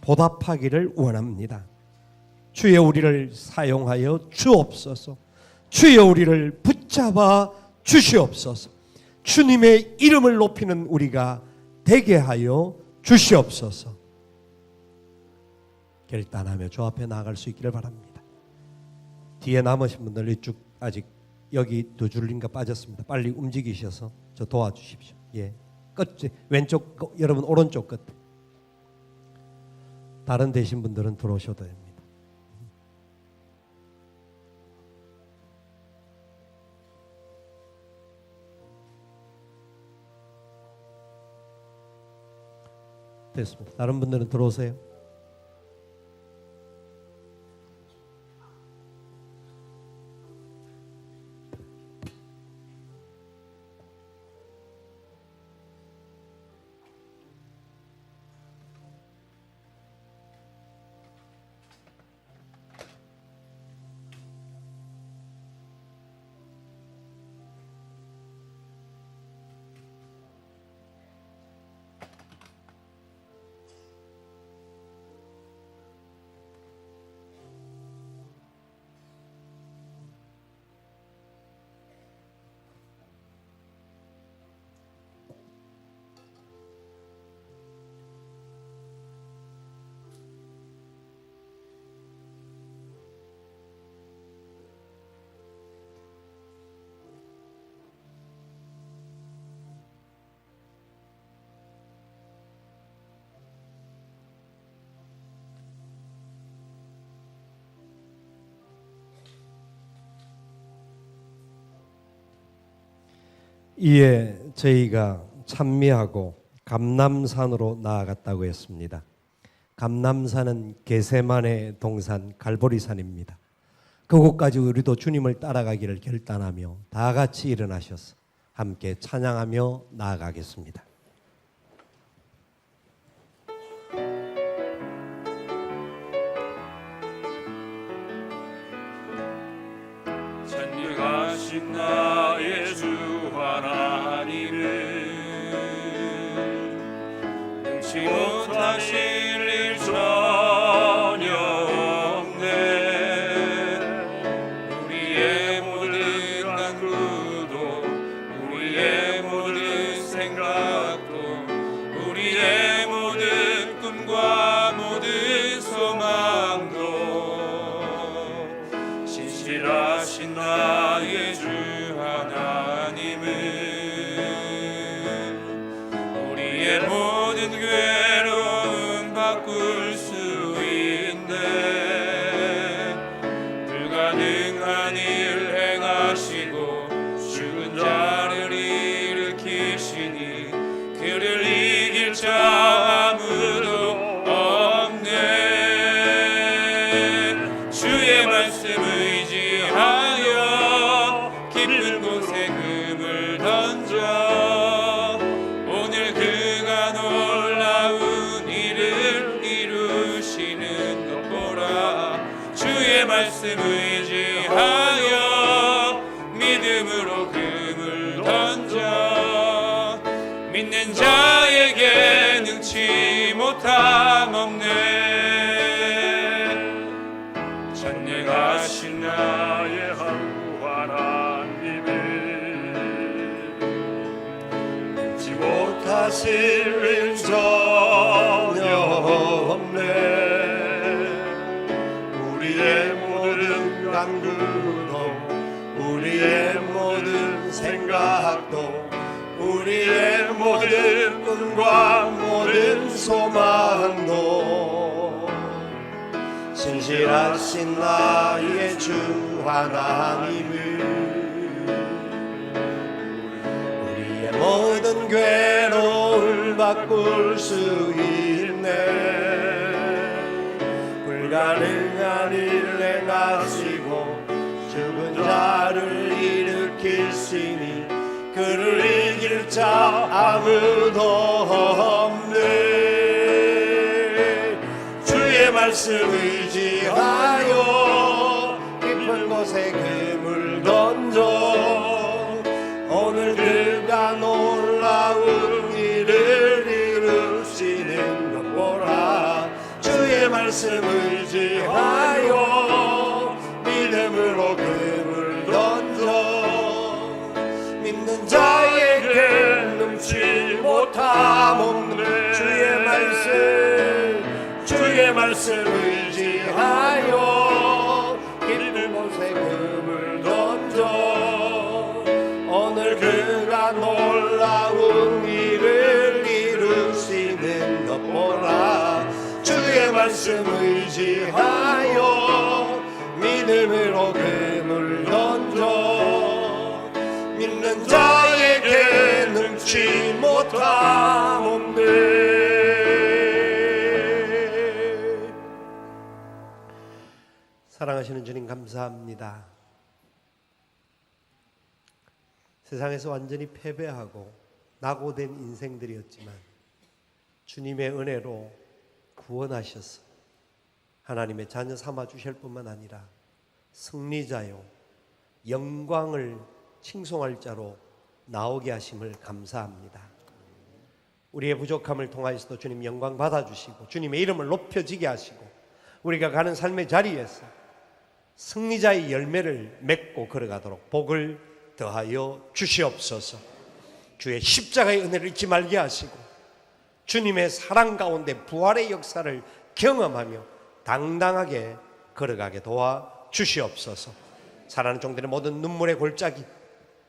보답하기를 원합니다. 주여 우리를 사용하여 주옵소서. 주여 우리를 붙잡아 주시옵소서. 주님의 이름을 높이는 우리가 되게 하여 주시옵소서. 결단하며 주 앞에 나아갈 수 있기를 바랍니다. 뒤에 남으신 분들 쭉 아직 여기 두 줄인가 빠졌습니다. 빨리 움직이셔서 저 도와주십시오. 예, 끝 왼쪽 여러분 오른쪽 끝. 다른 되신 분들은 들어오셔도 됩니다. 됐습니다. 다른 분들은 들어오세요. 이에 저희가 찬미하고 감람산으로 나아갔다고 했습니다. 감람산은 겟세마네 동산 갈보리산입니다. 그곳까지 우리도 주님을 따라가기를 결단하며 다 같이 일어나셔서 함께 찬양하며 나아가겠습니다. 찬양하신 나의 주 하나님을 능치 못하실 일 전혀 없네. 우리의 모든 간구도 우리의 모든 생각도 우리의 모든 꿈과 모든 소망도 신실하신 나의 주 하나님은 우리의 모든 괴로움 바꿀 수 있네. 불가능한 일 행하시고 죽은 자를 일으키시니 그를 이길 자 아무도 없네. 주의 말씀 의지하여 깊은 곳에 금을 던져 오늘 그가 놀라운 일을 이루시는 것 보라. 주의 말씀 의지하여 믿음으로 금을 던져 믿는 자에게 능치 못함 없네. 찬양하신 나의 하루 하나님을 능치 못하실 일 전혀 없네. 우리의 모든 간구도 우리의 모든 생각도 우리의 모든 꿈과 모든 소망도 진실하신 나의 주 하나님을 우리의 모든 괴로움을 바꿀 수 있네. 불가능한 일을 행하시고 죽은 자를 일으키시니 그를 이길 자 아무도 없네. 주의 말씀 의지하여 깊은 곳에 그물 던져 오늘 그가 놀라운 일을 이루시는 것 보라. 주의 말씀 의지하여 믿음으로 그물 던져 믿는 자에게 능치 못함 없네. 주의 말씀 의지하여 깊은 곳에 그물 던져 오늘 그가 놀라운 일을 이루시는 것 보라. 주의 말씀 의지하여 믿음으로 그물 던져 믿는 자에게 능치 못함 없네. 사랑하시는 주님 감사합니다. 세상에서 완전히 패배하고 낙오된 인생들이었지만 주님의 은혜로 구원하셔서 하나님의 자녀 삼아 주실 뿐만 아니라 승리자요 영광을 칭송할 자로 나오게 하심을 감사합니다. 우리의 부족함을 통하여서도 주님 영광 받아주시고 주님의 이름을 높여지게 하시고 우리가 가는 삶의 자리에서 승리자의 열매를 맺고 걸어가도록 복을 더하여 주시옵소서. 주의 십자가의 은혜를 잊지 말게 하시고 주님의 사랑 가운데 부활의 역사를 경험하며 당당하게 걸어가게 도와 주시옵소서. 사랑하는 종들의 모든 눈물의 골짜기,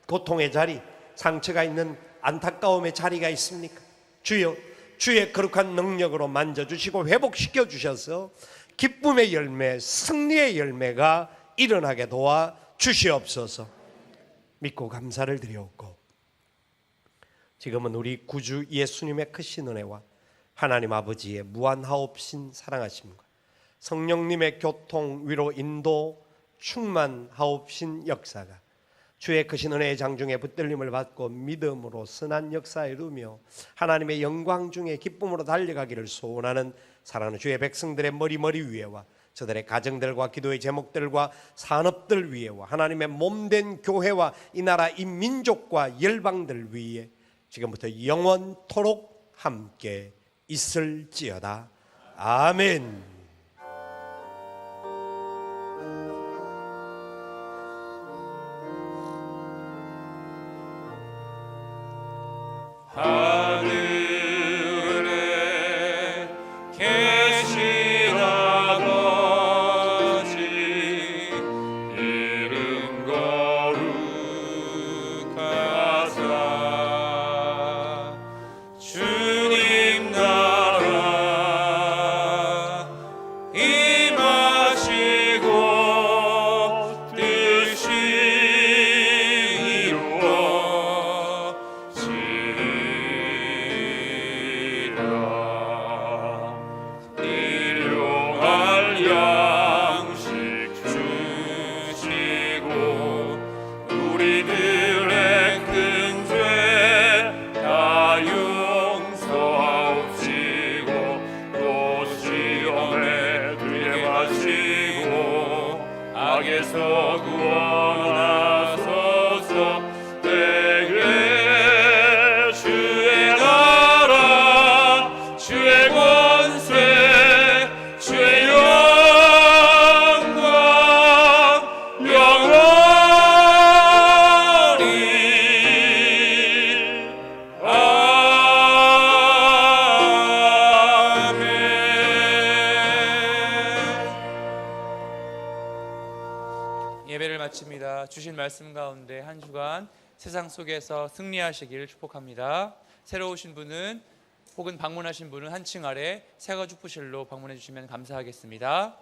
고통의 자리, 상처가 있는 안타까움의 자리가 있습니까? 주여, 주의 거룩한 능력으로 만져주시고 회복시켜 주셔서 기쁨의 열매, 승리의 열매가 일어나게 도와 주시옵소서. 믿고 감사를 드리옵고 지금은 우리 구주 예수님의 크신 은혜와 하나님 아버지의 무한하옵신 사랑하심과 성령님의 교통, 위로, 인도, 충만하옵신 역사가 주의 크신 은혜의 장중에 붙들림을 받고 믿음으로 선한 역사에 이루며 하나님의 영광 중에 기쁨으로 달려가기를 소원하는 사랑하는 주의 백성들의 머리 위에와 저들의 가정들과 기도의 제목들과 산업들 위에와 하나님의 몸된 교회와 이 나라 이 민족과 열방들 위에 지금부터 영원토록 함께 있을지어다. 아멘. 하늘에 계신 아버지 이름 거룩하사 주님 나라 임하시고 뜻이 일용할 양식 주시고 우리들의 큰 죄 다 용서하옵시고 또 시험에 들게 마시고 악에서 구원하소서. 때에 주의 나라 주의 권세 주의 영광 영원히 아멘. 예배를 마칩니다. 주신 말씀 가운데 한 주간 세상 속에서 승리하시기를 축복합니다. 새로 오신 분은 혹은 방문하신 분은 한층 아래 새가죽부실로 방문해 주시면 감사하겠습니다.